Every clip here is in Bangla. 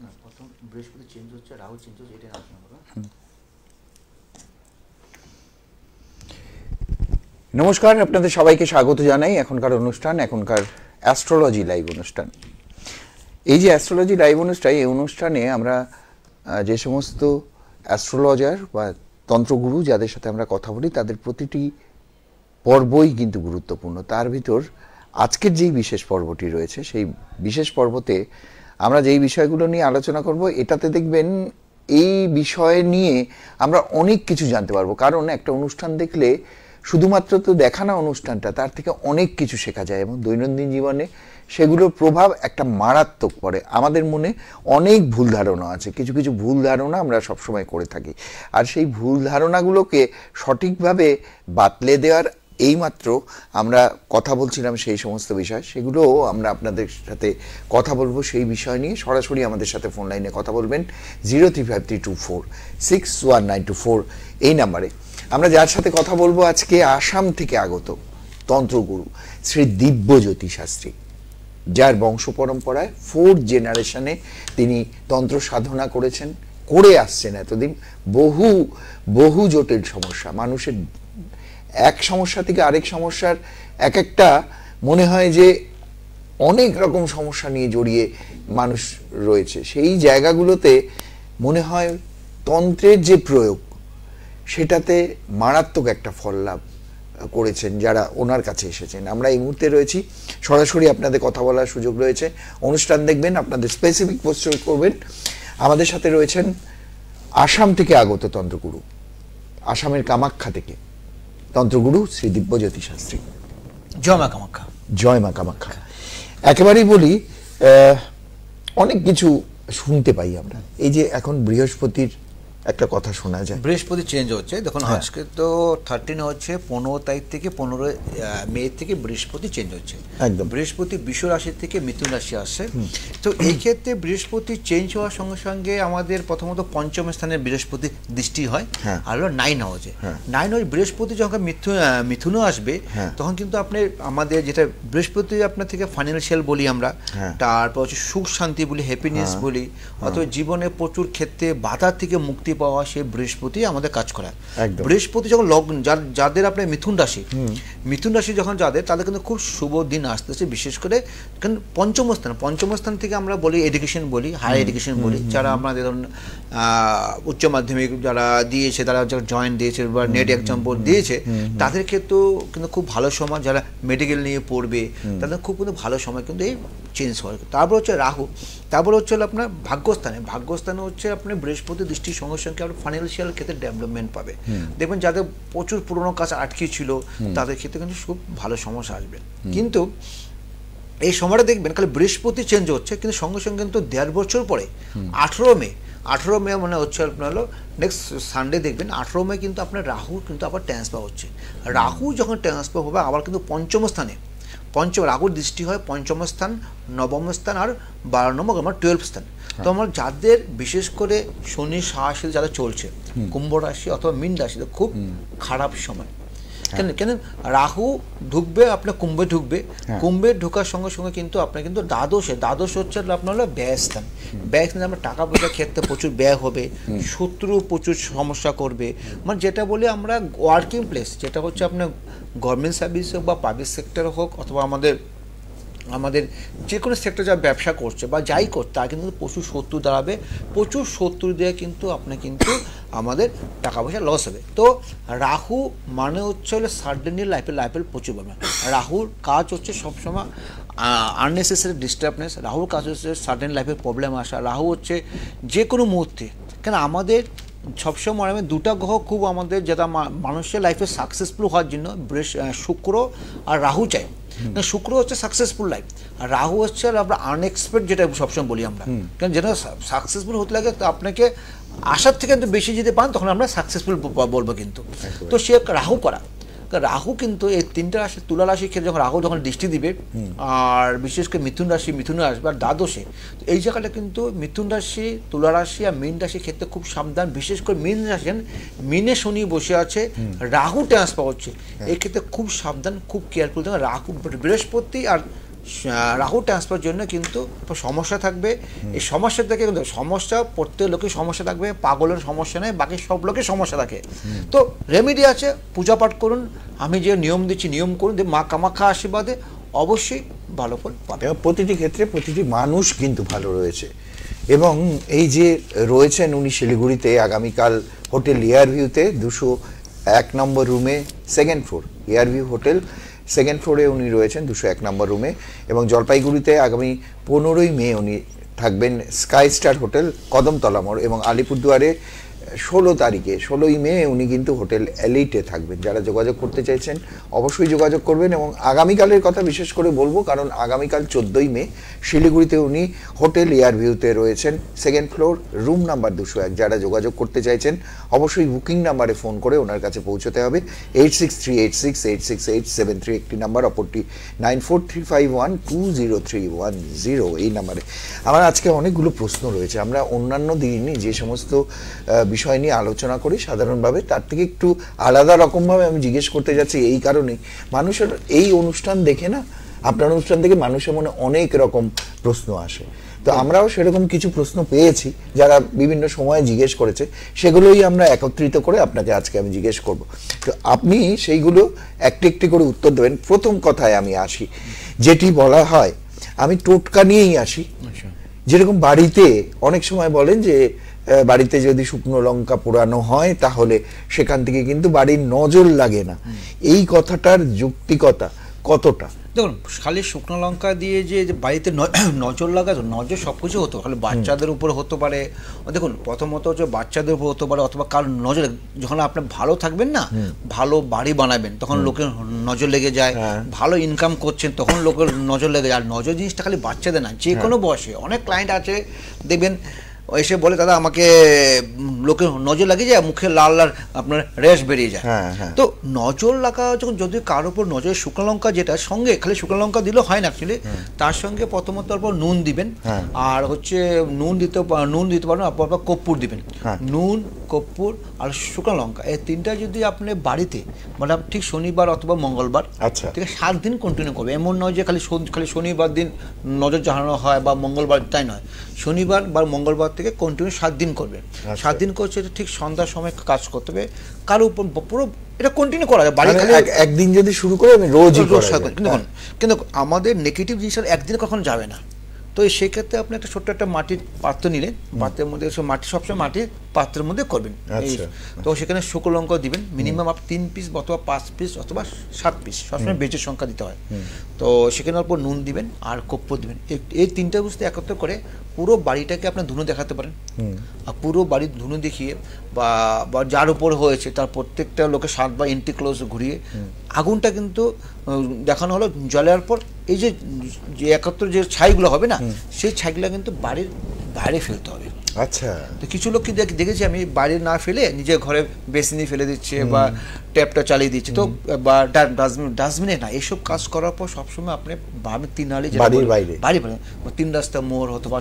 না প্রথম বৃহস্পতি চেঞ্জ হচ্ছে, রাহু চেঞ্জ হচ্ছে, এটা আলোচনা করবো। নমস্কার, আপনাদের সবাইকে স্বাগত জানাই এখনকার অনুষ্ঠান, এখনকার অ্যাস্ট্রোলজি লাইভ অনুষ্ঠান। এই যে অ্যাস্ট্রোলজি লাইভ অনুষ্ঠান, এই অনুষ্ঠানে আমরা যে সমস্ত অ্যাস্ট্রোলজার বা তন্ত্রগুরু যাদের সাথে আমরা কথা বলি, তাদের প্রতিটি পর্বই কিন্তু গুরুত্বপূর্ণ। তার ভিতর আজকের যেই বিশেষ পর্বটি রয়েছে, সেই বিশেষ পর্বতে আমরা যেই বিষয়গুলো নিয়ে আলোচনা করব, এটাতে দেখবেন এই বিষয় নিয়ে আমরা অনেক কিছু জানতে পারবো। কারণ একটা অনুষ্ঠান দেখলে শুধুমাত্র তো দেখা না অনুষ্ঠানটা, তার থেকে অনেক কিছু শেখা যায় এবং দৈনন্দিন জীবনে সেগুলোর প্রভাব একটা মারাত্মক পড়ে। আমাদের মনে অনেক ভুল ধারণা আছে, কিছু কিছু ভুল ধারণা আমরা সবসময় করে থাকি, আর সেই ভুল ধারণাগুলোকে সঠিকভাবে বাতলে দেওয়ার এইমাত্র আমরা কথা বলছিলাম সেই সমস্ত বিষয়, সেগুলোও আমরা আপনাদের সাথে কথা বলবো। সেই বিষয় নিয়ে সরাসরি আমাদের সাথে ফোন লাইনে কথা বলবেন 0353246192 এই নাম্বারে। আমরা যার সাথে কথা বলবো আজকে আসাম থেকে আগত তন্ত্রগুরু শ্রী দিব্যজ্যোতি শাস্ত্রী, যার বংশ পরম্পরায় 4th জেনারেশনে তিনি তন্ত্র সাধনা করেছেন, করে আসছেন এতদিন। বহু বহু জটিল সমস্যা, মানুষের এক সমস্যা থেকে আরেক সমস্যার এক একটা মনে হয় যে অনেক রকম সমস্যা নিয়ে জড়িয়ে মানুষ রয়েছে। সেই জায়গাগুলোতে মনে হয় তন্ত্রের যে প্রয়োগ, সেটাতে মারাত্মক একটা ফল লাভ করেছেন যারা ওনার কাছে এসেছেন। আমরা এই মুহূর্তে রয়েছি, সরাসরি আপনাদের কথা বলার সুযোগ রয়েছে, অনুষ্ঠান দেখবেন, আপনাদের স্পেসিফিক প্রশ্ন করবেন। আমাদের সাথে রয়েছেন আসাম থেকে আগত তন্ত্রগুরু, আসামের কামাখ্যা থেকে তন্ত্রগুরু শ্রী দিব্যজ্যোতি শাস্ত্রী। জয় মা কামাখ্যা। জয় মা কামাখ্যা। একেবারেই বলি, অনেক কিছু শুনতে পাই আমরা। এই যে এখন বৃহস্পতির একটা কথা শোনা যায়, বৃহস্পতি চেঞ্জ হচ্ছে। দেখুন আজকে তো 13 হচ্ছে, 15 তারিখ থেকে 15 মে থেকে বৃহস্পতি চেঞ্জ হচ্ছে। একদম বৃহস্পতি বৃষ রাশি থেকে মিথুন রাশি আসছে। তো এই ক্ষেত্রে বৃহস্পতি চেঞ্জ হওয়ার সঙ্গে সঙ্গে আমাদের প্রথমত পঞ্চম স্থানে বৃহস্পতি দৃষ্টি হয়, আর হলো 9 হাউসে। 9 হাউস বৃহস্পতি যখন মিথুনও আসবে, তখন কিন্তু আপনি আমাদের যেটা বৃহস্পতি আপনার থেকে ফাইন্যান্সিয়াল বলি আমরা, তারপর হচ্ছে সুখ শান্তি বলি, হ্যাপিনেস বলি, অথবা জীবনে প্রচুর ক্ষেত্রে বাধা থেকে মুক্তি পাওয়া, সে বৃহস্পতি আমাদের কাজ করা। বৃহস্পতি যখন লগ্ন, যাদের আপনার মিথুন রাশি যখন যাদের, তাদের কিন্তু খুব শুভ দিন আসতেছে। বিশেষ করে কারণ পঞ্চম স্থান থেকে আমরা বলি এডুকেশন বলি, হায়ার এডুকেশন বলি, যারা আমাদের ধরুন উচ্চ মাধ্যমিক যারা দিয়েছে, তারা যারা জয়েন্ট দিয়েছে বা নেট এক্সাম দিয়েছে, তাদের ক্ষেত্রেও কিন্তু খুব ভালো সময়। যারা মেডিকেল নিয়ে পড়বে, তাদের খুব কিন্তু ভালো সময় কিন্তু এই চেঞ্জ হয়। তারপর হচ্ছে রাহু, তারপর হচ্ছে আপনার ভাগ্যস্থানে হচ্ছে আপনার বৃহস্পতি দৃষ্টির সঙ্গে সঙ্গে আপনার ফাইন্যান্সিয়াল ক্ষেত্রে ডেভেলপমেন্ট পাবে। দেখবেন যাদের প্রচুর পুরোনো কাজ আটকে ছিল, তাদের ক্ষেত্রে কিন্তু খুব ভালো সমস্যা আসবে। কিন্তু এই সময়টা দেখবেন খালি বৃহস্পতি চেঞ্জ হচ্ছে, কিন্তু সঙ্গে সঙ্গে কিন্তু 1.5 বছর পরে 18 মে মানে হচ্ছে আপনার হলো নেক্সট সানডে দেখবেন 18 মে কিন্তু আপনার রাহু কিন্তু আবার ট্রান্সফার হচ্ছে। রাহু যখন ট্রান্সফার হবে আবার কিন্তু পঞ্চম স্থানে, রাহুর দৃষ্টি হয় পঞ্চম স্থান, নবম স্থান আর 12 নম্বর আমার 12 স্থান। তো আমার যাদের বিশেষ করে শনি সাহসী যারা চলছে, কুম্ভ রাশি অথবা মীন রাশিতে খুব খারাপ সময়। কেন রাহু ঢুকবে আপনার কুম্ভে ঢুকবে, কুম্ভে ঢোকার সঙ্গে সঙ্গে কিন্তু আপনার কিন্তু দ্বাদশ হচ্ছে আপনার হলো ব্যয় স্থান। আপনার টাকা পয়সার ক্ষেত্রে প্রচুর ব্যয় হবে, শত্রু প্রচুর সমস্যা করবে। মানে যেটা বলি আমরা ওয়ার্কিং প্লেস, যেটা হচ্ছে আপনার গভর্নমেন্ট সার্ভিস হোক বা পাবলিক সেক্টর হোক, অথবা আমাদের যে কোনো সেক্টর যা ব্যবসা করছে বা যাই করছে, তার কিন্তু প্রচুর শত্রু দাঁড়াবে। প্রচুর শত্রু দিয়ে কিন্তু আপনার কিন্তু আমাদের টাকা পয়সা লস হবে। তো রাহু মানে হচ্ছে হলো সাডেনলি লাইফের প্রচুর প্রবলেম। রাহুর কাজ হচ্ছে সবসময় আননেসেসারি ডিস্টার্বনেস। রাহুর কাজ হচ্ছে সাডেন লাইফের প্রবলেম আসা। রাহু হচ্ছে যে কোনো মুহূর্তে, কেন আমাদের সবসময় দুটা গ্রহ খুব আমাদের যেটা মানুষের লাইফে সাকসেসফুল হওয়ার জন্য শুক্র আর রাহু চাই। শুক্র হচ্ছে সাকসেসফুল লাইফ, আর রাহু হচ্ছে আমরা আনএক্সপেক্ট, যেটা সবসময় বলি আমরা। কারণ যেটা সাকসেসফুল হতে লাগে, তো আপনাকে আশার থেকে বেশি যদি পান, তখন আমরা সাকসেসফুল বলবো। কিন্তু তো সে রাহু করা, রাহু কিন্তু এই 3টা রাশি, তুলা রাশির ক্ষেত্রে যখন রাহু যখন দৃষ্টি দিবে, আর বিশেষ করে মিথুনে আসবে আর দ্বাদশে, তো এই জায়গাটা কিন্তু মিথুন রাশি, তুলা রাশি আর মীন রাশির ক্ষেত্রে খুব সাবধান। বিশেষ করে মীন রাশি, মীনে শনি বসে আছে, রাহু ট্রান্সফার হচ্ছে, এই ক্ষেত্রে খুব সাবধান, খুব কেয়ারফুল। রাহু, বৃহস্পতি আর রাহু ট্রান্সফার জন্য কিন্তু সমস্যা থাকবে। এই সমস্যা থেকে কিন্তু সমস্যা প্রত্যেক লোকের সমস্যা থাকবে, পাগলের সমস্যা নেই, বাকি সব লোকের সমস্যা থাকে। তো রেমেডি আছে, পূজা পাঠ করুন, আমি যে নিয়ম দিচ্ছি নিয়ম করুন, মা কামাখ্যা আশীর্বাদে অবশ্যই ভালো ফল পাবে। প্রতিটি ক্ষেত্রে প্রতিটি মানুষ কিন্তু ভালো রয়েছে। এবং এই যে রয়েছেন উনি শিলিগুড়িতে আগামীকাল হোটেল এয়ারভিউতে 201 নম্বর রুমে, second floor, Airview hotel second ফ্লোরে উনি রয়েছেন 201 নম্বর রুমে। এবং জলপাইগুড়িতে আগামী 15ই মে উনি থাকবেন স্কাই স্টার হোটেল কদমতলা মোড়। এবং আলিপুরদুয়ারে 16ই মে উনি কিন্তু হোটেল এলিটে থাকবেন। যারা যোগাযোগ করতে চাইছেন অবশ্যই যোগাযোগ করবেন। এবং আগামীকালের কথা বিশেষ করে বলবো, কারণ আগামীকাল 14ই মে শিলিগুড়িতে উনি হোটেল এয়ারভিউতে রয়েছেন সেকেন্ড ফ্লোর, রুম নাম্বার 201। যারা যোগাযোগ করতে চাইছেন অবশ্যই বুকিং নাম্বারে ফোন করে ওনার কাছে পৌঁছতে হবে। 8638686873 একটি নাম্বার, অপরটি 9435120310 এই নাম্বারে। আমার আজকে অনেকগুলো প্রশ্ন রয়েছে। আমরা অন্যান্য দিনই যে সমস্ত বিষয় নিয়ে আলোচনা করি সাধারণভাবে, তার থেকে একটু আলাদা রকমভাবে আমি জিজ্ঞেস করতে যাচ্ছি এই কারণেই, মানুষের এই অনুষ্ঠান দেখে না, আপনার অনুষ্ঠান থেকে মানুষের মনে অনেক রকম প্রশ্ন আসে। তো আমরাও সেরকম কিছু প্রশ্ন পেয়েছি যারা বিভিন্ন সময়ে জিজ্ঞেস করেছে, সেগুলোই আমরা একত্রিত করে আপনাকে আজকে আমি জিজ্ঞেস করব। তো আপনি সেইগুলো একটি একটি করে উত্তর দেবেন। প্রথম কথায় আমি আসি, যেটি বলা হয়, আমি টোটকা নিয়েই আসি। যেরকম বাড়িতে অনেক সময় বলেন যে বাড়িতে যদি শুকনো লঙ্কা পোড়ানো হয় তাহলে সেখান থেকে কিন্তু বাড়ির নজর লাগে না। এই কথাটার যৌক্তিকতা কতটা? দেখুন, খালি শুকনো লঙ্কা দিয়ে যে বাড়িতে নজর লাগাতো, নজর সব কিছু হতো, খালি বাচ্চাদের উপর হতে পারে। দেখুন, প্রথমত হচ্ছে বাচ্চাদের উপর হতে পারে, অথবা কারোর নজর, যখন আপনি ভালো থাকবেন না, ভালো বাড়ি বানাবেন, তখন লোকের নজর লেগে যায়। ভালো ইনকাম করছেন, তখন লোকের নজর লেগে যায়। আর নজর জিনিসটা খালি বাচ্চাদের না, যে কোনো বয়সে। অনেক ক্লায়েন্ট আছে দেখবেন এসে বলে, দাদা আমাকে লোকের নজর লাগিয়ে যায়, মুখে লাল লাল আপনার রেশ বেরিয়ে যায়। তো নজর লাগা যখন, যদি কারোর উপর নজর, শুকনো লঙ্কা যেটা সঙ্গে খালি শুকনো লঙ্কা দিলেও হয় না অ্যাকচুয়ালি, তার সঙ্গে প্রথমত অল্প নুন দিবেন। আর হচ্ছে নুন দিতে পারেন, আপনার কর্পূর দিবেন। নুন, কর্পূর আর শুকনো লঙ্কা, এই তিনটা যদি আপনি বাড়িতে, মানে ঠিক শনিবার অথবা মঙ্গলবার, ঠিক আছে, 7 দিন কন্টিনিউ করবে। এমন নয় যে খালি শনিবার দিন নজর জানানো হয় বা মঙ্গলবার, তাই নয়। শনিবার বা মঙ্গলবার থেকে কন্টিনিউ 7 দিন করবেন। 7 দিন করছে, ঠিক সন্ধ্যার সময় কাজ করতে হবে। কারো উপর পুরো এটা কন্টিনিউ করা যায়। বাড়ি একদিন যদি শুরু করে আমি রোজই কিন্তু আমাদের নেগেটিভ জিনিসটা একদিনে কখনো যাবে না। তো সেই ক্ষেত্রে আপনি একটা ছোট্ট একটা মাটির পাত্র নিলেন, পাত্রের মধ্যে মাটি, সবসময় মাটির পাত্রের মধ্যে করবেন। তো সেখানে শুকনো লঙ্কা দিবেন, মিনিমাম আপনি 3 পিস অথবা 5 পিস অথবা 7 পিস, সবসময় বেচের সংখ্যা দিতে হয়। তো সেখানে অল্প নুন দিবেন আর কর্পূর দিবেন। এই তিনটা বস্তু একত্র করে পুরো বাড়িটাকে আপনি ধুনো দেখাতে পারেন। আর পুরো বাড়ির ধুনো দেখিয়ে বা যার উপর হয়েছে তার প্রত্যেকটা লোকের 7 বা এন্টি ক্লোজ ঘুরিয়ে আগুনটা কিন্তু দেখানো হলো। জ্বলার পর এই যে একত্র যে ছাইগুলো হবে না, সেই ছাইগুলো কিন্তু বাড়ির বাইরে ফেলতে হবে। আচ্ছা। তো কিছু লোক কিন্তু দেখেছি আমি, বাইরে না ফেলে নিজের ঘরে বেসিনে ফেলে দিচ্ছে বা ট্যাপটা চালিয়ে দিচ্ছে, তো বা ডাস্টবিনে না। এইসব কাজ করার পর সবসময় আপনি 3 নালি, বাড়ি 3 রাস্তা মোড় অথবা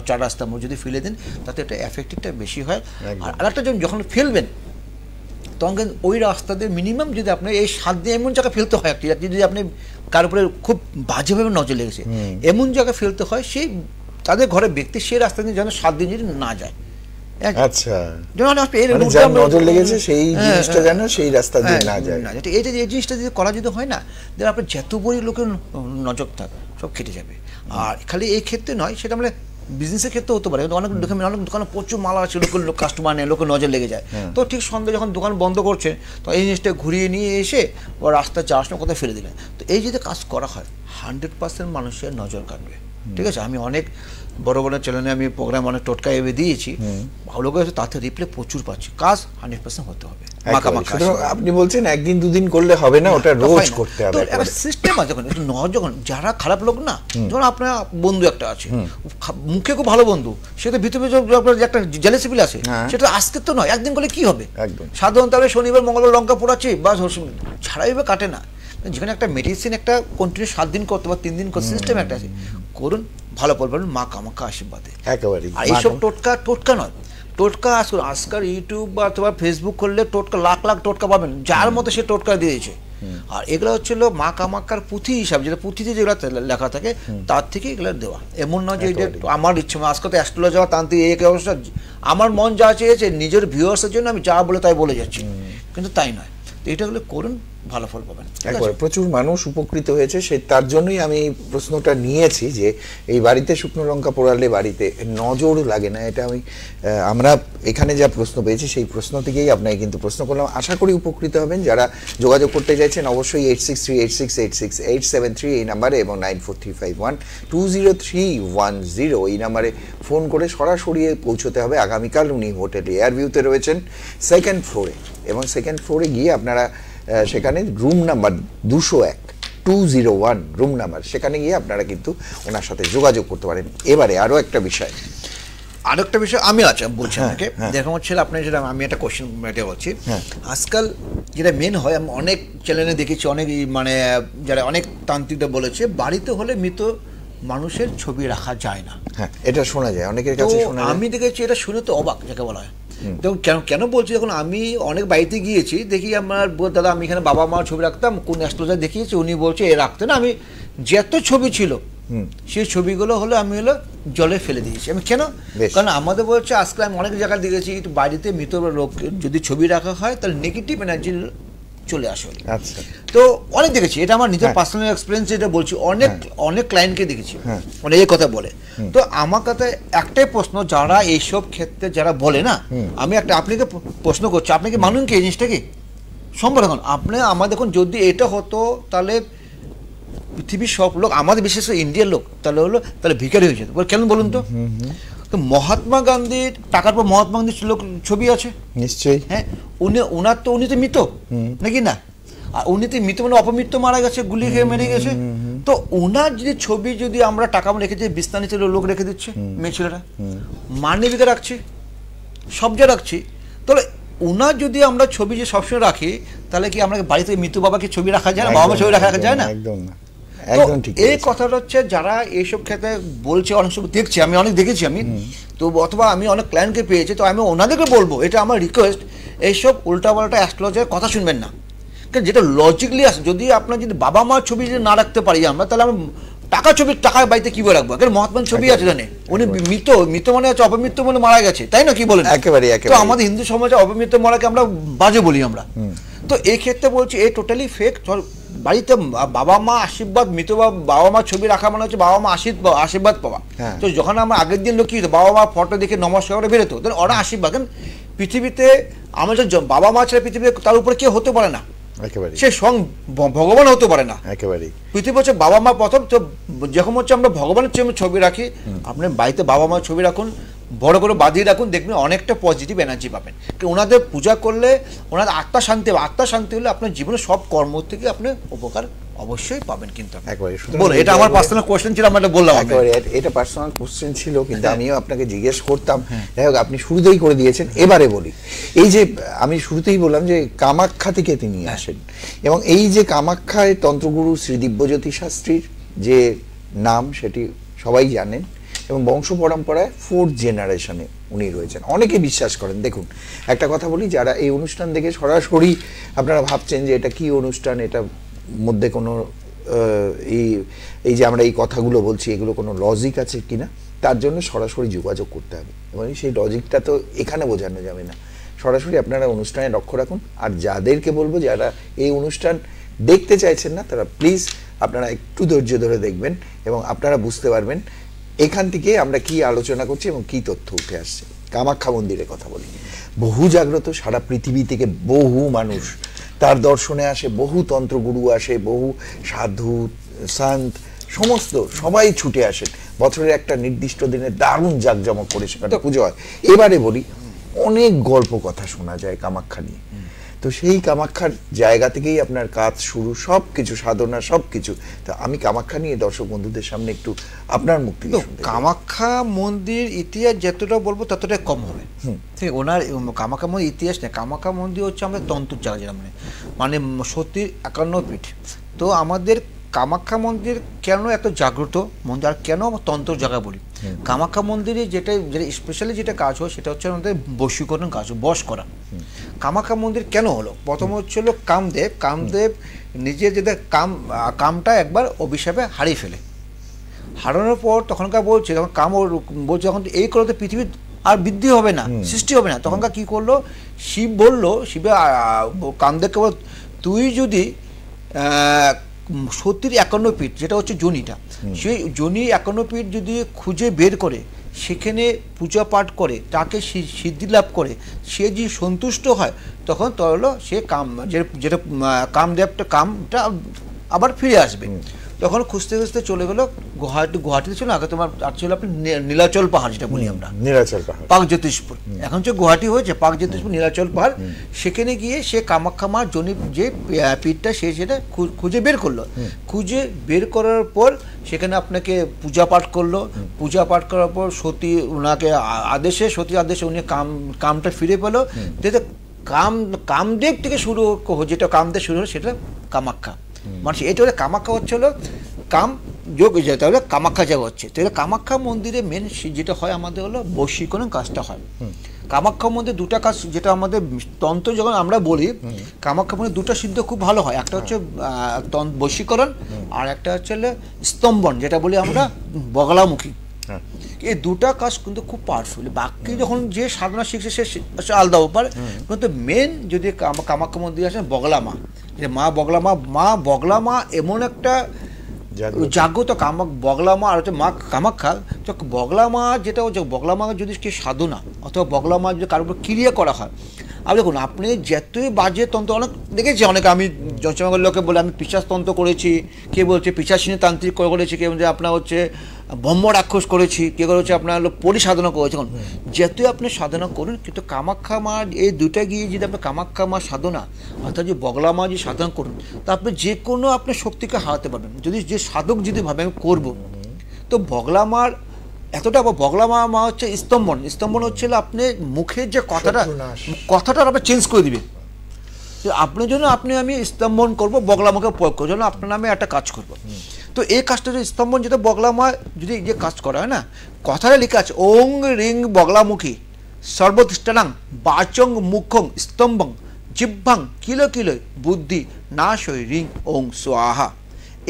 4 রাস্তা মোড় যদি ফেলে দেন, তাতে একটা এফেক্টিভটা বেশি হয়। আর আরেকটা যখন ফেলবেন, তখন কিন্তু ওই রাস্তা দিয়ে মিনিমাম, যদি আপনি এই 7 দিন এমন জায়গায় ফেলতে হয়, যদি আপনি কার উপরে খুব বাজেভাবে নজর লেগেছে, এমন জায়গায় ফেলতে হয় সেই তাদের ঘরের ব্যক্তি সেই রাস্তা দিয়ে যেন 7 দিন যদি না যায়। আচ্ছা, নজর লেগেছে সেই জিনিসটা যেন সেই রাস্তা দিয়ে না যায়। এই জিনিসটা যদি করা যদি হয় না, আপনার যত বড় লোকের নজর থাক সব কেটে যাবে। আর খালি এই ক্ষেত্রে নয়, সেটা আমরা বিজনেসের ক্ষেত্রে হতে পারে। অনেক দোকানে প্রচুর মাল আছে, লোকের কাস্টমার নেই, লোকের নজর লেগে যায়। তো ঠিক সন্ধ্যে যখন দোকান বন্ধ করছে, তো এই জিনিসটা ঘুরিয়ে নিয়ে এসে রাস্তা যাওয়ার সময় কোথায় ফেলে দিলেন। তো এই যদি কাজ করা হয়, 100% মানুষের নজর কাটবে। ঠিক আছে, আমি অনেক বড় বড় চ্যানেলে আমি প্রোগ্রাম অনেক টোটকা এভাবে দিয়েছি, ভালো করে তাতে রিপ্লে প্রচুর পাচ্ছি। কাজ 100% হতে হবে। আপনি বলছেন একদিন দুদিন করলে হবে না, ওটা রোজ করতে হবে। সিস্টেম আছে। যখন যারা খারাপ লোক না, যখন আপনার বন্ধু একটা আছে, মুখে খুব ভালো বন্ধু, সেটা ভিতরে একটা জেলাসি ফিল আছে, সেটা আজকে তো নয়, একদিন করলে কি হবে। সাধারণত আমি শনিবার মঙ্গলবার লঙ্কা পোড়াচ্ছি বা ছাড়াই কাটে না। যেখানে একটা মেডিসিন একটা কন্টিনিউ 7 দিন করতে বা 3 দিন করতে সিস্টেম একটা আছে, করুন, ভালো ফল পাবেন মা কামাখ্যা আশীর্বাদে। আর এইসব টোটকা নয়, টোটকা আজকাল ইউটিউব বা অথবা ফেসবুক করলে টোটকা লাখ লাখ টোটকা পাবেন, যার মতো সে টোটকা দিয়েছে। আর এগুলো হচ্ছিল মা কামাখ্যার পুঁথি হিসাব, যেটা পুঁথিতে যেগুলো লেখা থাকে তার থেকে এগুলো দেওয়া। এমন নয় যে আমার ইচ্ছে আজকে তো অ্যাস্ট্রোলজি যাওয়া তান্ত্রিক এই অবস্থা, আমার মন যা চেয়েছে নিজের ভিউয়ার্সের জন্য আমি যা বলে তাই বলে যাচ্ছি, কিন্তু তাই নয়। তো এটাগুলো করুন, ভালো ফল পাবেন। একবার প্রচুর মানুষ উপকৃত হয়েছে, সে তার জন্যই আমি প্রশ্নটা নিয়েছি যে এই বাড়িতে শুকনো লঙ্কা পোড়ালে বাড়িতে নজর লাগে না। এটা আমরা এখানে যা প্রশ্ন পেয়েছি সেই প্রশ্ন থেকেই আপনাকে কিন্তু প্রশ্ন করলাম। আশা করি উপকৃত হবেন। যারা যোগাযোগ করতে চাইছেন অবশ্যই 8638686873 এই নাম্বারে এবং 9435120310 এই নাম্বারে ফোন করে সরাসরি পৌঁছতে হবে। আগামীকাল উনি হোটেল এয়ারভিউতে রয়েছেন সেকেন্ড ফ্লোরে, এবং সেকেন্ড ফ্লোরে গিয়ে আপনারা সেখানে রুম নাম্বার 201 রুম নাম্বার, সেখানে গিয়ে আপনারা কিন্তু ওনার সাথে যোগাযোগ করতে পারেন। এবারে আরো একটা বিষয় আমি বলছি আপনাকে, যেরকম হচ্ছে আপনার যেটা আমি একটা কোশ্চেন বলছি, আজকাল যেটা মেন হয়, আমি অনেক চ্যানেলে দেখেছি, অনেক মানে যারা অনেক তান্ত্রিকরা বলেছে বাড়িতে হলে মৃত মানুষের ছবি রাখা যায় না। হ্যাঁ, এটা শোনা যায় অনেকের কাছে শোনা যায়। আমি দেখেছি এটা শুনে তো অবাক যাকে বলা হয়। কেন কেন বলছি, যখন আমি অনেক বাড়িতে গিয়েছি দেখি আমার দাদা আমি এখানে বাবা মার ছবি রাখতাম, কোন অ্যাস্ট্রোলজার দেখিয়েছি উনি বলছে এ রাখতে না, আমি যত ছবি ছিল সেই ছবিগুলো হলো আমি জলে ফেলে দিয়েছি। আমি কেন, কারণ আমাদের বলছে আজকাল আমি অনেক জায়গায় দেখেছি বাড়িতে মৃত লোক যদি ছবি রাখা হয় তাহলে নেগেটিভ এনার্জি চলে আসে। আচ্ছা, তো অনেক দেখেছি, এটা আমার নিজের পার্সোনাল এক্সপিরিয়েন্স, এটা বলছি, অনেক ক্লায়েন্টকে দেখেছি মানে এই কথা বলে। তো আমার কাছে একটাই প্রশ্ন, যারা এইসব ক্ষেত্রে যারা বলে না, আমি একটা আপনাকে প্রশ্ন করছি, আপনি কি মানুন কি এই জিনিসটা কি সম্ভব? এখন আপনি আমার দেখুন, যদি এটা হতো তাহলে পৃথিবীর সব লোক, আমাদের বিশেষ করে ইন্ডিয়ার লোক তাহলে ভিখারি হয়ে যেত। কেন বলুন তো? তো মহাত্মা গান্ধীর টাকার পর মহাত্মা গান্ধীর ছবি আছে নিশ্চয়ই। হ্যাঁ, উনি তো মৃত নাকি না? আর উনি তো মৃত মানে অপমৃত্যু মারা গেছে, গুলি খেয়ে মেরে গেছে। তো ওনার যদি ছবি যদি আমরা টাকা রেখেছি, বিস্তার নিচে লোক রেখে দিচ্ছে, মেয়ে ছেলেরা মানবিকা রাখছি, সব যা রাখছি, তাহলে ওনার যদি আমরা ছবি যে সবসময় রাখি, তাহলে কি আমরা বাড়িতে মৃত্যু বাবাকে ছবি রাখা যায় না? বাবা ছবি রাখা যায় না? একদম না। এই কথাটা হচ্ছে যারা এইসব ক্ষেত্রে বলছে, অনেক সময় দেখছি, আমি অনেক দেখেছি আমি তো, অথবা আমি অনেক ক্লায়েন্টকে পেয়েছি, তো আমি ওনাদেরকে বলবো, এটা আমার রিকোয়েস্ট, এইসব উল্টাপাল্টা অ্যাস্ট্রোলজার কথা শুনবেন না। কারণ যেটা লজিকলি আছে, যদি আপনার যদি বাবা মার ছবি যদি না রাখতে পারি আমরা, তাহলে আমরা টাকা বাড়িতে কিভাবে রাখবো? কারণ মহাত্মার ছবি আছে জানে, উনি মৃত মনে আছে, অপমৃত্যু মনে মারা গেছে, তাই না? কি বলেন? একেবারে। তো আমাদের হিন্দু সমাজে অপমৃত্যু মারাকে আমরা বাজে বলি আমরা। তো এই ক্ষেত্রে বলছি এই টোটালি ফেক। বাড়িতে বাবা মা আশীর্বাদ, মৃত বাবা মা ছবি রাখা মানে হচ্ছে বাবা মা আশীর্বাদ পাওয়া। তো যখন আমরা আগের দিন লোক কি হতো, বাবা মা ফটো দেখে নমস্কার করে বেরোতো, ওরা আশীর্বাদ। কারণ পৃথিবীতে আমাদের বাবা মা ছাড়া পৃথিবীতে তার উপরে কেউ হতে পারে না, সে ভগবান হতে পারে না। একেবারে পৃথিবী হচ্ছে বাবা মা প্রথম। তো যখন হচ্ছে আমরা ভগবানের ছবি রাখি, আপনি বাড়িতে বাবা মার ছবি রাখুন, বড় করে বাঁধিয়ে রাখুন, দেখবেন অনেকটা পজিটিভ এনার্জি পাবেন। ওনাদের পূজা করলে ওনাদের আত্মা শান্তি হবে, আত্মা শান্তি হলে আপনার জীবনের সব কর্ম থেকে আপনি উপকার অবশ্যই পাবেন। কিন্তু এটা আমার পার্সোনাল কোশ্চেন ছিল, আমি এটা বললাম। এটা পার্সোনাল কোশ্চেন ছিল, কিন্তু আমিও আপনাকে জিজ্ঞেস করতাম, যাই হোক আপনি শুরুতেই করে দিয়েছেন। এবারে বলি, এই যে আমি শুরুতেই বললাম যে কামাখ্যা থেকে তিনি আসেন, এবং এই যে কামাখ্যায় তন্ত্রগুরু শ্রী দিব্যজ্যোতি শাস্ত্রীর যে নাম সেটি সবাই জানেন, এবং বংশ পরম্পরায় 4th জেনারেশনে উনি রয়েছেন, অনেকে বিশ্বাস করেন। দেখুন একটা কথা বলি, যারা এই অনুষ্ঠান দেখে সরাসরি আপনারা ভাবছেন যে এটা কি অনুষ্ঠান, এটা মধ্যে কোনো এই যে আমরা এই কথাগুলো বলছি এগুলো কোনো লজিক আছে কিনা, তার জন্য সরাসরি যোগাযোগ করতে হবে, এবং সেই লজিকটা তো এখানে বোঝানো যাবে না। সরাসরি আপনারা অনুষ্ঠানে লক্ষ্য রাখুন। আর যাদেরকে বলবো যারা এই অনুষ্ঠান দেখতে চাইছেন না, তারা প্লিজ আপনারা একটু ধৈর্য ধরে দেখবেন, এবং আপনারা বুঝতে পারবেন এখান থেকে আমরা কি আলোচনা করছি এবং কি তথ্য উঠে আসছে। কামাখ্যা মন্দিরের কথা বলি, বহু জাগ্রত, সারা পৃথিবী থেকে বহু মানুষ তার দর্শনে আসে, বহু তন্ত্রগুরু আসে, বহু সাধু সন্ত সমস্ত সবাই ছুটে আসেন। বছরের একটা নির্দিষ্ট দিনে দারুণ জাঁকজমক করে সেখানে পুজো হয়। এবারে বলি, অনেক গল্প কথা শোনা যায় কামাখ্যা নিয়ে। তো সেই কামাখ্যার জায়গা থেকেই আপনার কাজ শুরু, সব কিছু সাধনা, সব কিছু। তো আমি কামাখ্যা নিয়ে দর্শক বন্ধুদের সামনে একটু আপনার মুখ থেকে শুনতে চাই। কামাখ্যা মন্দির ইতিহাস যতটা বলবো ততটা কম হবে। ঠিক, ওনার কামাখ্যা মন্দির ইতিহাস নেই। কামাখ্যা মন্দির হচ্ছে আমাদের তন্ত্রের জায়গা, যেটা মানে সতীর 51 পীঠ। তো আমাদের কামাখ্যা মন্দির কেন এত জাগ্রত মন্দির, আর কেন তন্ত্র জায়গা বলি, কামাখ্যা মন্দিরে যেটা স্পেশালি যেটা কাজ হয় সেটা হচ্ছে আমাদের বশীকরণ কাজ, বশ করা। কামাখ্যা মন্দির কেন হলো? প্রথম হচ্ছে হলো কামদেব নিজের যেটা কামটা একবার অভিশাপে হারিয়ে ফেলে, হারানোর পর তখনকার বলছে, যখন বলছে যখন এই করতে পৃথিবী আর বৃদ্ধি হবে না, সৃষ্টি হবে না, তখনকার কি করলো, শিব বললো, শিবে কামদেবকে বল, তুই যদি সতীর 51 পীঠ যেটা হচ্ছে জনিটা, সেই জনি 51 পীঠ যদি খুঁজে বের করে সেখানে পূজা পাঠ করে তাকে সিদ্ধি লাভ করে সে যদি সন্তুষ্ট হয়, তখন তো হলো সে যেটা কামটা আবার ফিরে আসবে। তখন খুঁজতে খুঁজতে চলে গেলো গুয়াহাটিতে ছিল, আগে তোমার ছিল আপনি নীলাচল পাহাড় যেটা বলি আমরা, নীলাচল পাহাড়, পাক জ্যোতিষপুর, এখন হচ্ছে গুয়াহাটি হয়েছে পাক জ্যোতিষপুর নীলাচল পাহাড়। সেখানে গিয়ে সে কামাখ্যা মার যে পীঠটা সেটা খুঁজে বের করলো। খুঁজে বের করার পর সেখানে আপনাকে পূজা পাঠ করলো, পূজা পাঠ করার পর সতীর আদেশে উনি কামটা ফিরে পেলো। কামদেব থেকে শুরু, যেটা কামদেব শুরু হলো সেটা কামাখ্যা, মানে এটা হলো কামাখ্যা হচ্ছে হলো কাম যোগ, যেটা হলো কামাখ্যা জায়গা হচ্ছে। তাহলে কামাখ্যা মন্দিরে মেন যেটা হয় আমাদের হলো বশীকরণ কাজটা হয়। কামাখ্যা মন্দিরে দুটা কাজ, যেটা আমাদের তন্ত্র যখন আমরা বলি কামাখ্যা মন্দিরে দুটো সিদ্ধ খুব ভালো হয়, একটা হচ্ছে বশীকরণ আর একটা হচ্ছে স্তম্ভন যেটা বলি আমরা বগলামুখী। এই দুটা কাজ কিন্তু খুব পাওয়ারফুল। বাকি যখন যে সাধনা শিখছে সে আলাদা ব্যাপার, কিন্তু মেন যদি কামাখ্যা মন্দিরে আসেন বগলামা, যে মা বগলামা এমন একটা জাগ্রত বগলামা, আর হচ্ছে মা কামাখ্যা। তো বগলামা যেটা হচ্ছে বগলামা যদি কি সাধনা অথবা বগলামা যদি কারোর উপর ক্রিয়া করা হয়, আর দেখুন আপনি যতই বাজে তন্ত্র অনেক দেখেছি, অনেকে আমি জনসমাগের লোকে বলে আমি পিশাচ তন্ত্র করেছি, কে বলছে পিশাচিনী তান্ত্রিক করেছি, কে বলছে আপনার হচ্ছে ব্রহ্ম রাক্ষস করেছি, কে করেছে আপনার হলো পরিসাধনা করেছে। এখন যতই আপনি সাধনা করুন, কিন্তু কামাখ্যা মার এই দুটা গিয়ে যদি আপনি কামাখ্যা মার সাধনা অর্থাৎ যে বগলা মা যদি সাধনা করুন, তা আপনি যে কোনো আপনার শক্তিকে হারাতে পারবেন। যদি যে সাধক যদি ভাবে আমি করবো, তো বগলা মার এতটা, বগলা মা হচ্ছে স্তম্ভন হচ্ছে আপনি মুখের যে কথাটা আপনি চেঞ্জ করে দিবে। আপনার জন্য আমি স্তম্ভন করবো, বগলা মাকে প্রয়োগ করবো, জন্য আপনার নামে একটা কাজ করবো। তো এই কাজটা যে স্তম্ভন, যেটা বগলা মা যদি যে কাজ করা হয় না, কথাটা লেখা আছে ওং রিং বগলামুখী সর্বতিষ্ঠানাং বাচং মুখং স্তম্ভং জিহ্বাং কিলো বুদ্ধি নাশয় রিং ওং স্বাহা।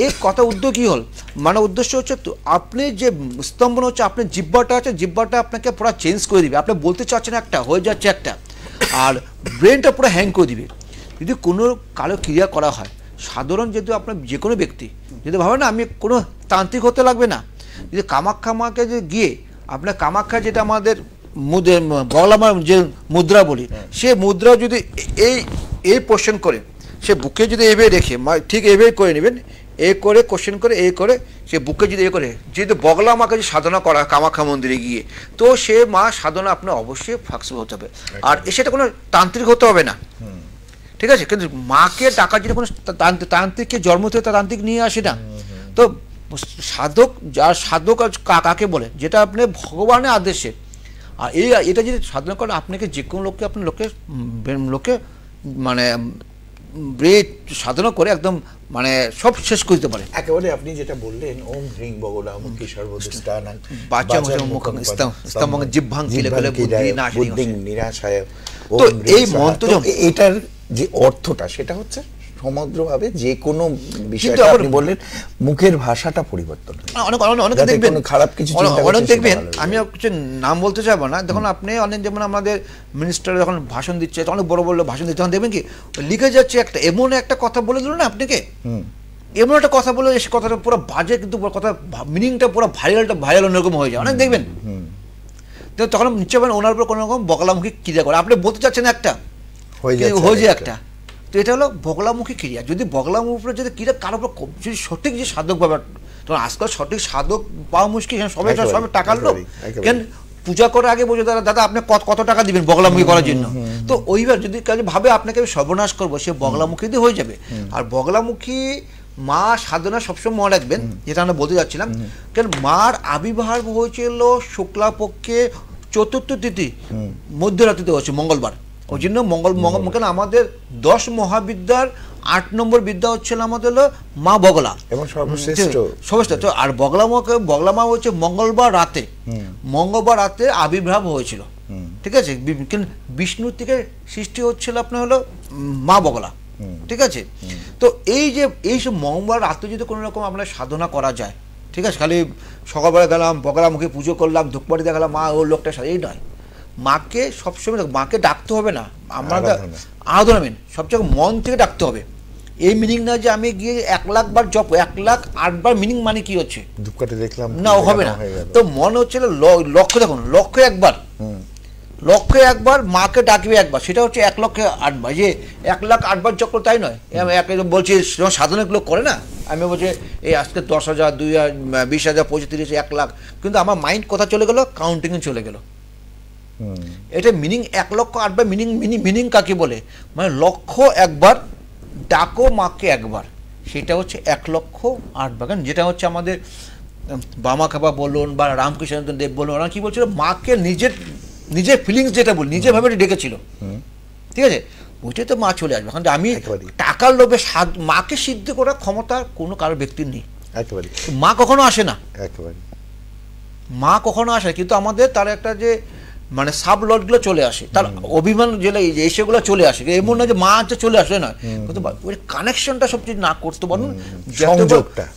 এই কথা উদ্দেশ্য কী হল, মানে উদ্দেশ্য হচ্ছে আপনি যে স্তম্ভন হচ্ছে আপনার জিহ্বাটা আছে, জিহ্বাটা আপনাকে পুরো চেঞ্জ করে দিবে। আপনি বলতে চাচ্ছেন একটা, হয়ে যাচ্ছে একটা, আর ব্রেনটা পুরো হ্যাং করে দিবে। যদি কোনো কালো ক্রিয়া করা হয়, সাধারণ যেহেতু আপনার যে কোনো ব্যক্তি যদি ভাবে না আমি কোনো তান্ত্রিক হতে লাগবে না, যদি কামাখ্যা মাকে যে গিয়ে আপনার কামাখ্যা যেটা আমাদের বগলামার যে মুদ্রা বলি, সে মুদ্রা যদি এই পোর্শন করে সে বুকে যদি এভাবে রেখে ঠিক এভাবে করে নেবেন, এ করে কোশ্চেন করে এ করে সে বুকে যদি এ করে, যেহেতু বগলা মাকে যে সাধনা করা কামাখ্যা মন্দিরে গিয়ে, তো সে মা সাধনা আপনার অবশ্যই ফ্লেক্সিবল হতে হবে। আর সেটা কোনো তান্ত্রিক হতে হবে না, ঠিক আছে? কিন্তু মাকে টাকা যেটা কোনো তান্ত্রিককে জন্ম থেকে তান্ত্রিক নিয়ে আসে না। তো সাধক, যার সাধক কাকে বলে, যেটা আপনি ভগবানের আদেশে, আর এটা যদি সাধনা করেন আপনাকে যে কোনো লোককে আপনার লোকে মানে সাধনা করে একদম মানে সব শেষ করে দিতে পারে একেবারে। আপনি যেটা বললেন ওম হ্রিং বগলামুখী সর্বতিষ্ঠানাং বাচং মুখং স্তম্ভং জিহ্বাং কিলে বুদ্ধি নিরাশয়। তো এই মন্ত্র এটার যে অর্থটা সেটা হচ্ছে সমগ্রভাবে যে কোনো বিষয়টা আপনি বললেন মুখের ভাষাটা পরিবর্তন অনেকে দেখবেন খারাপ কিছু অনেক দেখবেন, আমি কিছু নাম বলতে চাইবো না, দেখুন আপনি অনেক যেমন আমাদের মিনিস্টার যখন ভাষণ দিচ্ছে, অনেক বড় ভাষণ দিচ্ছে, তখন দেখবেন কি লিখে যাচ্ছে একটা এমন একটা কথা বলে দিল না আপনাকে, এমন একটা কথা বলে সে কথাটা পুরো বাজে, কিন্তু কথা মিনিংটা পুরো ভাইরাল অন্যরকম হয়ে যায়, অনেক দেখবেন। তখন নিশ্চয় ওনার উপর কোনো রকম বগলামুখী ক্রিয়া করে, আপনি বলতে চাচ্ছেন একটা হয়ে যায় একটা। তো এটা হলো বগলামুখী ক্রিয়া। যদি বগলামুখীর উপরে যদি ক্রিয়া কারোর উপর যদি সঠিক যে সাধক ভাবে, তখন আজকাল সঠিক সাধক পাওয়া মুশকিল, সবাই টাকার লোক। কেন পূজা করার আগে বলছে দাদা আপনি কত টাকা দিবেন বগলামুখী করার জন্য? তো ওইবার যদি কাজে ভাবে আপনাকে আমি সর্বনাশ করবো, সে বগলামুখী দিয়ে হয়ে যাবে। আর বগলামুখী মা সাধনা সবসময় মনে রাখবেন, যেটা আমরা বলতে যাচ্ছিলাম, কারণ মার আবির্ভাব হয়েছিল শুক্লাপক্ষে চতুর্থ তিথি মধ্যরাত্রিতে হচ্ছে মঙ্গলবার। ওই জন্য মঙ্গল কেন আমাদের 10 মহাবিদ্যার 8 নম্বর বিদ্যা হচ্ছে আমাদের হলো মা বগলা এবং সর্বশ্রেষ্ঠ তো। আর বগলা মা হচ্ছে মঙ্গলবার রাতে আবির্ভাব হয়েছিল, ঠিক আছে। বিষ্ণুর থেকে সৃষ্টি হচ্ছিল আপনার হলো মা বগলা, ঠিক আছে। তো এই সব মঙ্গলবার রাতে যদি কোনো রকম আমরা সাধনা করা যায়, ঠিক আছে, খালি সকালবেলা গেলাম বগলামুখী পুজো করলাম ধূপবাড়ি দেখালাম মা ওর লোকটা এই নয়, মাকে সবসময় মাকে ডাকতে হবে না, আমরা আরাধনা মেন সবচেয়ে মন থেকে ডাকতে হবে। এই মিনিং না যে আমি গিয়ে 1 লাখ বার জপ 1,08,000 বার মিনিং মানে কি হচ্ছে ধূপকাঠি দেখলাম না হবে না। তো মন হচ্ছে লক্ষ্য, দেখুন লক্ষ্যে একবার মাকে ডাকবে একবার, সেটা হচ্ছে 1,08,000 বার। যে 1,08,000 জপ তাই নয়, বলছি সাধনাগুলো করে না, আমি বলছি এই আজকে 10,000 2,000 20,000 25,000 1 লাখ, কিন্তু আমার মাইন্ড কথা চলে গেল কাউন্টিংয়ে চলে গেল। এটা মিনিং 1,08,000 বার মিনিং কাকে বলে, মানে লক্ষ্য একবার ডাকো মাকে একবার, সেটা হচ্ছে 1,08,000 বার। যেটা হচ্ছে আমাদের বামাখাবা বলুন বা রামকৃষ্ণ দেব বলুন, ওরা কি বলছিল মাকে নিজের ফিলিংস যেটা বলি নিজের ভাবে ডেকেছিল, ঠিক আছে, ওইটাই তো মা চলে আসবে। কারণ আমি টাকার লোভে মাকে সিদ্ধ করার ক্ষমতা কোনো কারোর ব্যক্তির নেই, মা কখনো আসে না, মা কখনো আসে, কিন্তু আমাদের তার একটা যে মানে সাব লর্ডগুলো চলে আসে, তার অভিমান যেগুলো এসেগুলো চলে আসে, এমন না যে মা হচ্ছে চলে আসে না, কিন্তু ওই কানেকশনটা সবচেয়ে না করতে পারুন,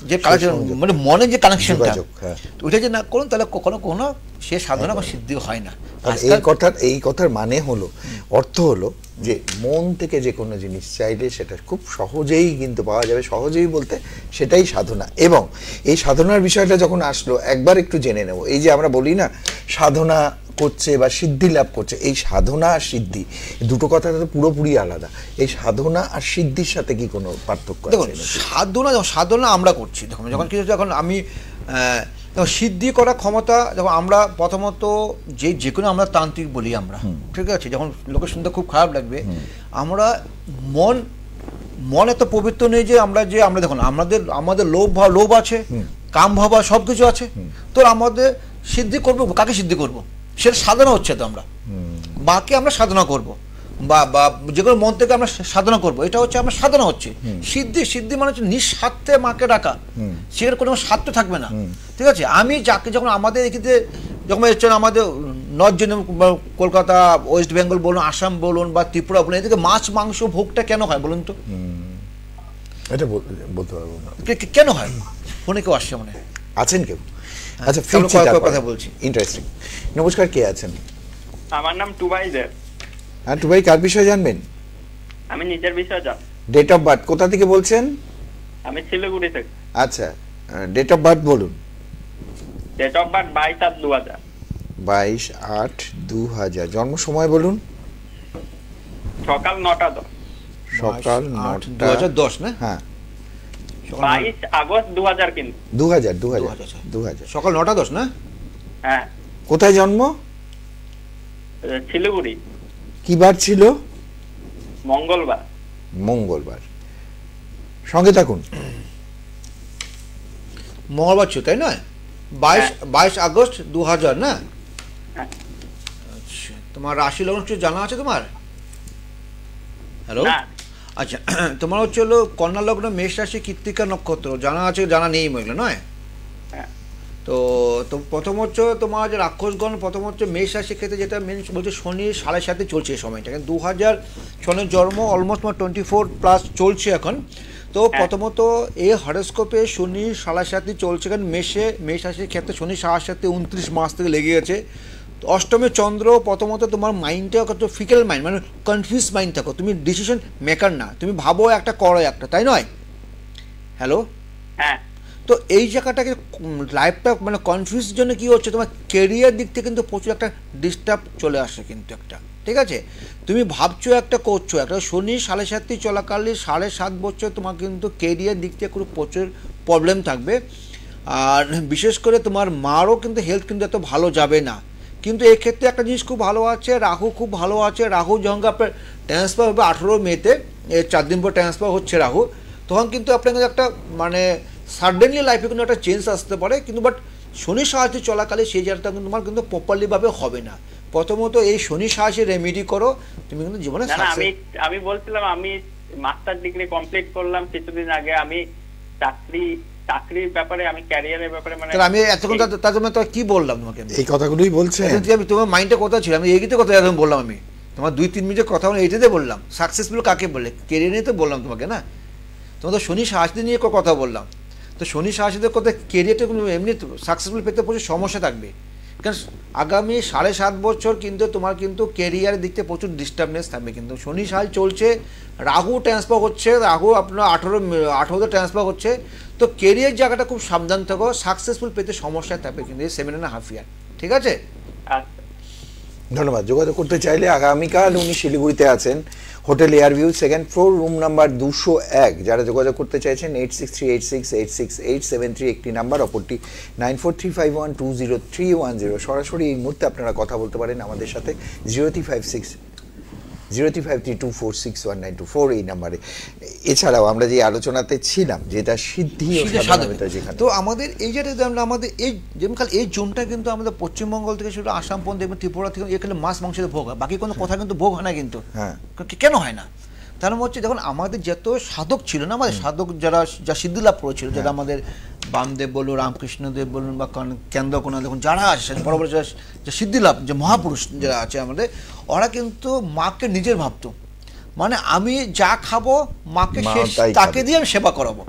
যে মানে মনে যে কানেকশনটা ওইটা যে না করুন, তাহলে কখনো সে সাধনা বা সিদ্ধি হয় না। এই কথার মানে হলো, অর্থ হলো যে মন থেকে যে কোনো জিনিস চাইলে সেটা খুব সহজেই কিন্তু পাওয়া যাবে। সহজেই বলতে সেটাই সাধনা। এবং এই সাধনার বিষয়টা যখন আসলো একবার একটু জেনে নেব। এই যে আমরা বলি না সাধনা করছে বা সিদ্ধি লাভ করছে, এই সাধনা আর সিদ্ধি দুটো কথা তো পুরোপুরি আলাদা। এই সাধনা আর সিদ্ধির সাথে কি কোনো পার্থক্য আছে? দেখুন সাধনা আমরা করছি, দেখুন যখন আমি সিদ্ধি করার ক্ষমতা, যখন আমরা প্রথমত যে কোনো আমরা তান্ত্রিক বলি আমরা, ঠিক আছে, যখন লোকের শুনতে খুব খারাপ লাগবে, আমরা মন এত পবিত্র নেই যে আমরা দেখুন আমাদের লোভ আছে, কাম ভাব সব কিছু আছে, তো আমাদের সিদ্ধি করবো, কাকে সিদ্ধি করবো? সেটা সাধনা হচ্ছে, তো আমরা মাকে আমরা সাধনা করবো বা যে কোনো মন থেকে আমরা সাধনা করবো, এটা হচ্ছে আমরা সাধনা হচ্ছে। সিদ্ধি মানে হচ্ছে নিঃস্বার্থে মাকে ডাকা, সেখানে কোনো স্বার্থ থাকবে না, ঠিক আছে। আমি যাকে যখন আমাদের এখানে যখন আমাদের নর্থ কলকাতা ওয়েস্ট বেঙ্গল বলুন, আসাম বলুন বা ত্রিপুরা বলুন, এদিকে মাছ মাংস ভোগটা কেন হয় বলুন তো? এটা বলতে পারবো না কেন হয়। ফোনে কেউ আসছে মনে আছেন কেউ? আচ্ছা কথা বলছি, ইন্টারেস্টিং। নমস্কার, কে আছেন? আমার নাম টুবাই দেব। হ্যাঁ টুবাই, কার বিষয়ে জানবেন? আমি নিজের বিষয়ে জানি। ডেট অফ বার্থ কোথা থেকে বলছেন? আমি শিলিগুড়ি থেকে। আচ্ছা, ডেট অফ বার্থ বলুন। Date of birth 22/8/2000। 22/8/2000। জন্ম সময় বলুন। সকাল 9টা 10। সকাল 9টা 2010 না? হ্যাঁ 22 আগস্ট 2000 কিন্তু 2000 সকাল 9টা 10 না? হ্যাঁ। কোথায় জন্ম? শিলিগুড়ি। কি বার ছিল? মঙ্গলবার। মঙ্গলবার। সঙ্গে থাকুন। মঙ্গলবার ছিল তাই নয়? 22 আগস্ট 2000 না? আচ্ছা, তোমার রাশি লগ্ন কিছু জানা আছে তোমার? হ্যালো, আচ্ছা, তোমার হচ্ছে হলো কন্যা লগ্ন, মেষ রাশি, কৃত্তিকা নক্ষত্র জানা আছে, জানা নেই এগুলো নয়? তো প্রথম হচ্ছে তোমার যে রাক্ষসগণ, প্রথম হচ্ছে মেষ রাশির ক্ষেত্রে যেটা মেন বলছে শনি 7.5 চলছে এই সময়টা, 2000 সনের জন্ম, অলমোস্ট তোমার 24+ চলছে এখন। তো প্রথমত এই হরোস্কোপে শনি 7.5 চলছে, কারণ মেষ রাশির ক্ষেত্রে শনি 7.5 29 মাস থেকে লেগে গেছে। অষ্টমে চন্দ্র, প্রথমত তোমার মাইন্ডটা কত ফিকেল মাইন্ড, মানে কনফিউজ মাইন্ড থাকো, তুমি ডিসিশন মেকার না, তুমি ভাবো একটা করো একটা, তাই নয়? হ্যালো, হ্যাঁ। তো এই জায়গাটাকে লাইফটা মানে কনফিউজের জন্য কি হচ্ছে, তোমার কেরিয়ার দিক থেকে কিন্তু প্রচুর একটা ডিস্টার্ব চলে আসে কিন্তু একটা, ঠিক আছে। তুমি ভাবছো একটা, করছো একটা, শনি 7.5 চলাকালীন 7.5 বছর তোমার কিন্তু কেরিয়ার দিক থেকে কোনো প্রচুর প্রবলেম থাকবে। আর বিশেষ করে তোমার মারও কিন্তু হেলথ কিন্তু এত ভালো যাবে না। কিন্তু এক্ষেত্রে একটা জিনিস খুব ভালো আছে, রাহু খুব ভালো আছে। রাহু যখন আপনার ট্রান্সফার হবে 18 মেতে, 4 দিন পর ট্রান্সফার হচ্ছে রাহু, তখন কিন্তু আপনার কিন্তু একটা মানে সাডেনলি লাইফে কিন্তু একটা চেঞ্জ আসতে পারে। কিন্তু বাট শনি 7 চলাকালে সেই জায়গাটা কিন্তু তোমার কিন্তু প্রপারলিভাবে হবে না। প্রথমত এই শনি সাহসে রেমেডি করো, তুমি কিন্তু জীবনে না না, success- আমি বলছিলাম আমি মাস্টার ডিগ্রি কমপ্লিট করলাম কিছুদিন আগে। আমি চাকরির ব্যাপারে, আমি ক্যারিয়ারের ব্যাপারে মানে তাহলে আমি এতক্ষণ তার জন্য তো কি বললাম তোমাকে? এই কথাগুলোই বলছেন। আমি তোমার মাইন্ডে কথা ছিল, আমি এইটা কথা এখন বললাম, আমি তোমার 2-3 মিনিটের কথা বলে এইটাতে বললাম। সাকসেসফুল কাকে বলে? কেরিয়ার নিয়ে তো বললাম তোমাকে না, তোমার তো শনি সাহসী নিয়ে কথা বললাম। তো শনি সাহসীদের কথা কেরিয়ারটা এমনি সাকসেসফুল পেতে প্রচুর সমস্যা থাকবে, কারণ আগামী 7.5 বছর কিন্তু তোমার কিন্তু কেরিয়ারের দিক থেকে প্রচুর ডিস্টার্বনেস থাকবে। কিন্তু শনি সাল চলছে, রাহু ট্রান্সফার হচ্ছে, রাহু আপনার 18তে ট্রান্সফার হচ্ছে। তো কেরিয়ার জায়গাটা খুব সাবধান থাকো, সাকসেসফুল পেতে সমস্যা থাকবে কিন্তু এই 7.5 ইয়ার, ঠিক আছে? আচ্ছা ধন্যবাদ। যোগাযোগ করতে চাইলে আগামীকাল উনি শিলিগুড়িতে আছেন, hotel Airview, 2nd floor, room number 201। যারা যোগাযোগ করতে চাইছেন 8638686873 একটি নাম্বার, অপরটি 9435120310। সরাসরি এই মুহূর্তে আপনারা কথা বলতে পারেন আমাদের সাথে 0353246194 এই নাম্বারে। এছাড়াও আমরা যে আলোচনাতে ছিলাম, যেটা সিদ্ধি ও সাধনা, যেখানে তো আমাদের এই যেটা আমাদের এই যেমন এই জোনটা কিন্তু আমাদের পশ্চিমবঙ্গ থেকে শুরু আসাম পর্যন্ত দেখবেন, ত্রিপুরা থেকে এখানে মাছ মাংসের ভোগ হয়, বাকি কোনো কথা কিন্তু ভোগ হয় না কিন্তু। হ্যাঁ, কেন হয় না? তার মানে হচ্ছে, দেখুন আমাদের যত সাধক ছিল না, আমাদের সাধক যারা সিদ্ধি লাভ করেছিল, যারা আমাদের বামদেব বলুন, রামকৃষ্ণদেব বলুন বা কেন্দ্রকোনা, দেখুন যারা আছে বড় বড় যে সিদ্ধি লাভ, যে মহাপুরুষ যারা আছে আমাদের, ওরা কিন্তু মাকে নিজের ভাবতো, মানে আমি যা খাবো মাকে তাকে দিয়ে আমি সেবা করাবো।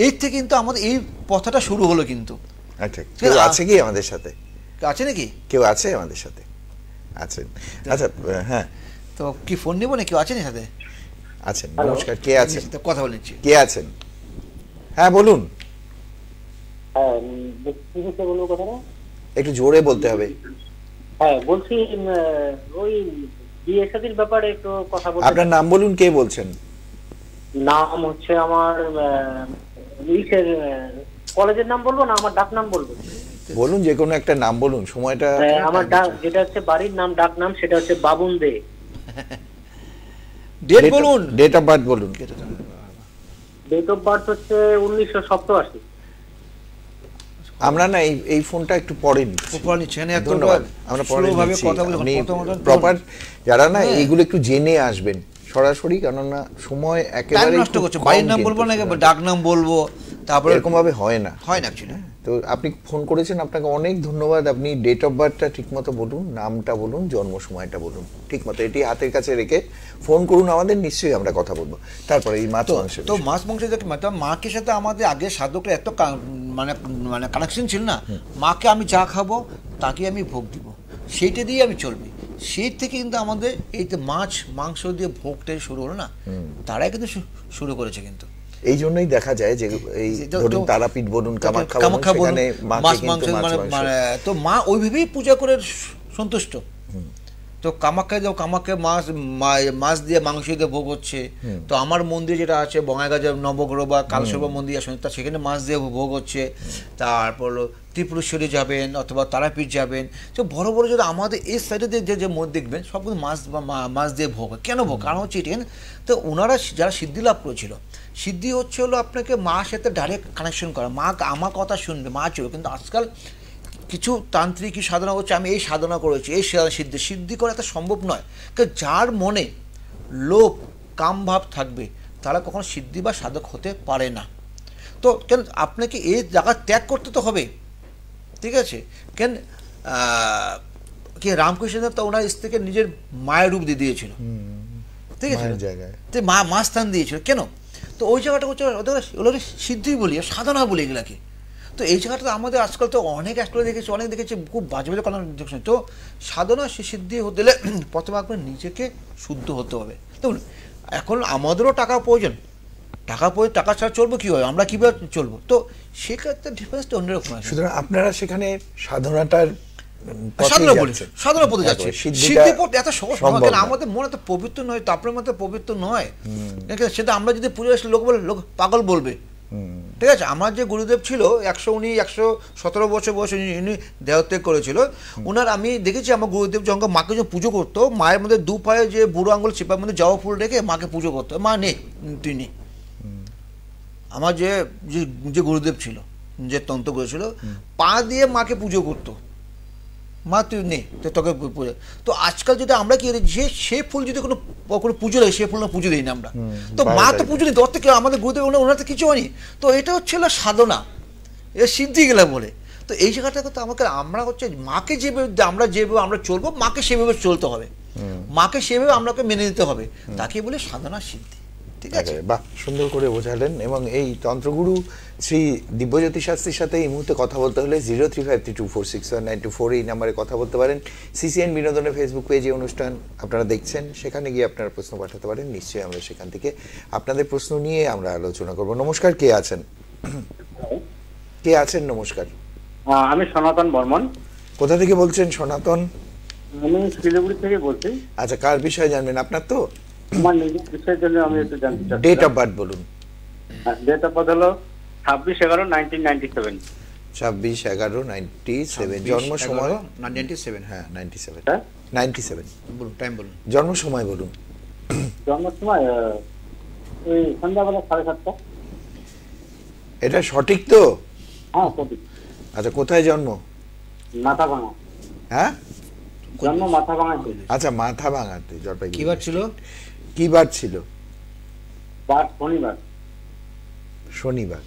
এই থেকে কিন্তু আমাদের এই পথাটা শুরু হলো কিন্তু। আচ্ছা, কেউ আছে কি আমাদের সাথে? আছে নাকি? কেউ আছে আমাদের সাথে? আছেন? আচ্ছা, হ্যাঁ, তো কি ফোন নেবো না? কেউ আছেন সাথে? আছেন। নমস্কার, কে আছেন? কথা বলে নিচ্ছি। কে আছেন? হ্যাঁ বলুন, হ্যাঁ বলবো কথাটা। একটু জোরে বলতে হবে। হ্যাঁ বলছি, ওই বিয়ে শাদীর ব্যাপারে একটু কথা বলতে। আপনার নাম বলুন, কে বলছেন? নাম হচ্ছে আমার কলেজের নাম বলবো না আমার ডাক নাম বলবো? বলুন, যে কোনো একটা নাম বলুন, সময়টা। আমার ডাক যেটা হচ্ছে বাড়ির নাম, ডাক নাম সেটা হচ্ছে বাবুন দে। ডেট বলুন, ডেট অফ বার্থ বলুন। ডেট অফ বার্থ হচ্ছে 1987। আমরা না এই ফোনটা একটু পরে নিচ্ছি। ধন্যবাদ, আমরা পরে নিচ্ছি। আপনি প্রপার যারা না এইগুলো একটু জেনে আসবেন সরাসরি, কেননা সময় একেবারে নষ্ট করছে। বাড়ির নাম বলবো না, ডাক নাম বলবো, তারপরে এরকম ভাবে হয় না অ্যাকচুয়ালি। তো আপনি ফোন করেছেন, আপনাকে অনেক ধন্যবাদ। আপনি ডেট অফ বার্থটা ঠিকমতো বলুন, নামটা বলুন, জন্ম সময়টা বলুন ঠিকমতো, এটি হাতের কাছে রেখে ফোন করুন আমাদের, নিশ্চয়ই আমরা কথা বলবো। তারপরে এই মাছ মাংস, তো মাছ মাংস মাকে সাথে আমাদের আগে সাধকরা এত মানে মানে কানেকশন ছিল না, মাকে আমি যা খাবো তাকে আমি ভোগ দিব, সেইটা দিয়ে আমি চলবে। সেই থেকে কিন্তু আমাদের এই যে মাছ মাংস দিয়ে ভোগটাই শুরু হলো না, তারাই কিন্তু শুরু করেছে কিন্তু। এই জন্যই দেখা যায় যে এই ধরুন তারাপীঠ বলুন, কামাখ্যা বলুন, সেখানে মাছ মাংস মানে তো মা ওইভাবেই পূজা করে সন্তুষ্ট। তো কামাখ্যায় যাও, কামাখ্যায় মাছ দিয়ে মাংস দিয়ে ভোগ হচ্ছে। তো আমার মন্দির যেটা আছে বঙ্গাইগাঁ নবগ্রহ বা কালসর্ব মন্দির আছে, তা সেখানে মাছ দিয়ে ভোগ হচ্ছে। তারপর ত্রিপুরেশ্বরী যাবেন অথবা তারাপীঠ যাবেন, তো বড় বড় যদি আমাদের এই সাইডে যে মন্দির দেখবেন সবগুলো মাছ দিয়ে ভোগ হয়। কেন ভোগ? কারণ হচ্ছে এটি, তো ওনারা যারা সিদ্ধি লাভ করেছিল, সিদ্ধি হচ্ছে হলো আপনাকে মার সাথে ডাইরেক্ট কানেকশন করা, মা আমার কথা শুনবে, মা চলবে। কিন্তু আজকাল কিছু তান্ত্রিক সাধনা হচ্ছে, আমি এই সাধনা করেছি, এই সিদ্ধি করা এত সম্ভব নয়। কারণ যার মনে লোভ কামভাব থাকবে তারা কখনো সিদ্ধি বা সাধক হতে পারে না। তো কেন আপনাকে এই জায়গা ত্যাগ করতে তো হবে, ঠিক আছে? কেন কি রামকৃষ্ণ তো ওনার স্ত্রীকে নিজের মায়ের রূপ দিয়ে দিয়েছিল, ঠিক আছে? তো মা স্থান দিয়েছিল কেন? তো ওই জায়গাটা হচ্ছে ওদের সিদ্ধি বলি, সাধনা বলি এগুলাকে। তো এই জায়গাটা আমাদের আজকাল তো অনেক অ্যাস্ট্রোলজি দেখেছি, অনেক দেখেছি খুব বাজে বাজে কথা দেখছি। তো সাধনা সিদ্ধি হতে গেলে প্রথমে আপনার নিজেকে শুদ্ধ হতে হবে। দেখুন এখন আমাদেরও টাকা প্রয়োজন, টাকা ছাড়া চলবো কীভাবে, আমরা কীভাবে চলবো? তো সেক্ষেত্রে ডিফারেন্সটা অন্যরকম আছে। সুতরাং আপনারা সেখানে সাধনাটার সাধনা পথে যাচ্ছে, সিদ্ধি পথ এত সহজ নয়, আমাদের মনে তো পবিত্র নয়, তারপরে মধ্যে পবিত্র নয়। সেটা আমরা যদি পুজো আসলে লোক পাগল বলবে, ঠিক আছে? আমার যে গুরুদেব ছিল 117 বছর বয়স, উনি দেহত্যাগ করেছিল। ওনার আমি দেখেছি আমার গুরুদেব যখন মাকে যখন পুজো করতো, মায়ের মধ্যে দু পায়ে যে বুড়ো আঙুল চিপার মধ্যে জবা ফুল রেখে মাকে পুজো করতো। মা নেই, তুই নেই। আমার যে গুরুদেব ছিল, যে তন্ত্র করেছিল, পা দিয়ে মাকে পুজো করতো, মা তুই নে তোকে পুজো। তো আজকাল যদি আমরা কি যে সে ফুল যদি কোনো কোনো পুজো লাগে সে ফুল না পুজো দিই না আমরা, তো মা তো পুজো দিই, দর থেকে আমাদের গুরুদেব ওনার তো কিছু হয়নি। তো এটা হচ্ছে সাধনা, এ সিদ্ধি গেলা বলে। তো এই জায়গাটা তো আমাকে আমরা হচ্ছে মাকে যেভাবে আমরা চলবো, মাকে সেভাবে চলতে হবে, মাকে সেভাবে আমরাকে মেনে নিতে হবে, তাকে বলে সাধনা সিদ্ধি। ঠিক আছে, বাহ, সুন্দর করে বোঝালেন। এবং এই তন্ত্রগুরু শ্রী দিব্যজ্যোতি শাস্ত্রীর সাথে এই মুহূর্তে কথা বলতে হলে 0353246192 এই নাম্বারে কথা বলতে পারেন। সিসিএন বিনোদনের ফেসবুক পেজে অনুষ্ঠান আপনারা দেখছেন, সেখানে গিয়ে আপনারা প্রশ্ন পাঠাতে পারেন, নিশ্চয়ই আমরা সেখান থেকে আপনাদের প্রশ্ন নিয়ে আমরা আলোচনা করব। নমস্কার, কে আছেন? কে আছেন? নমস্কার, আমি সনাতন বর্মন। কোথা থেকে বলছেন সনাতন? আমি শিলিগুড়ি থেকে বলছি। আচ্ছা, কার বিষয়ে জানবেন? আপনার তো আমার নিজের বিষয়ের জন্য আমি একটু জানতে চাচ্ছি। ডেট অফ বার্থ বলুন। ডেট অফ বার্থ হলো 26/11/1997। 26/11/97। জন্ম সময় 97। হ্যাঁ 97। হ্যাঁ 97 বলুন, টাইম বলুন। জন্ম সময় বলুন। জন্ম সময় ওই সন্ধ্যাবেলা 7:30। এটা সঠিক তো? হ্যাঁ সঠিক। আচ্ছা, কোথায় জন্ম? মাথাভাঙা। হ্যাঁ, জন্ম মাথাভাঙাতে। আচ্ছা, মাথা ভাঙাতে, জলপাইগুড়ি। কি বার ছিল? কি বার ছিল? বার শনিবার। শনিবার।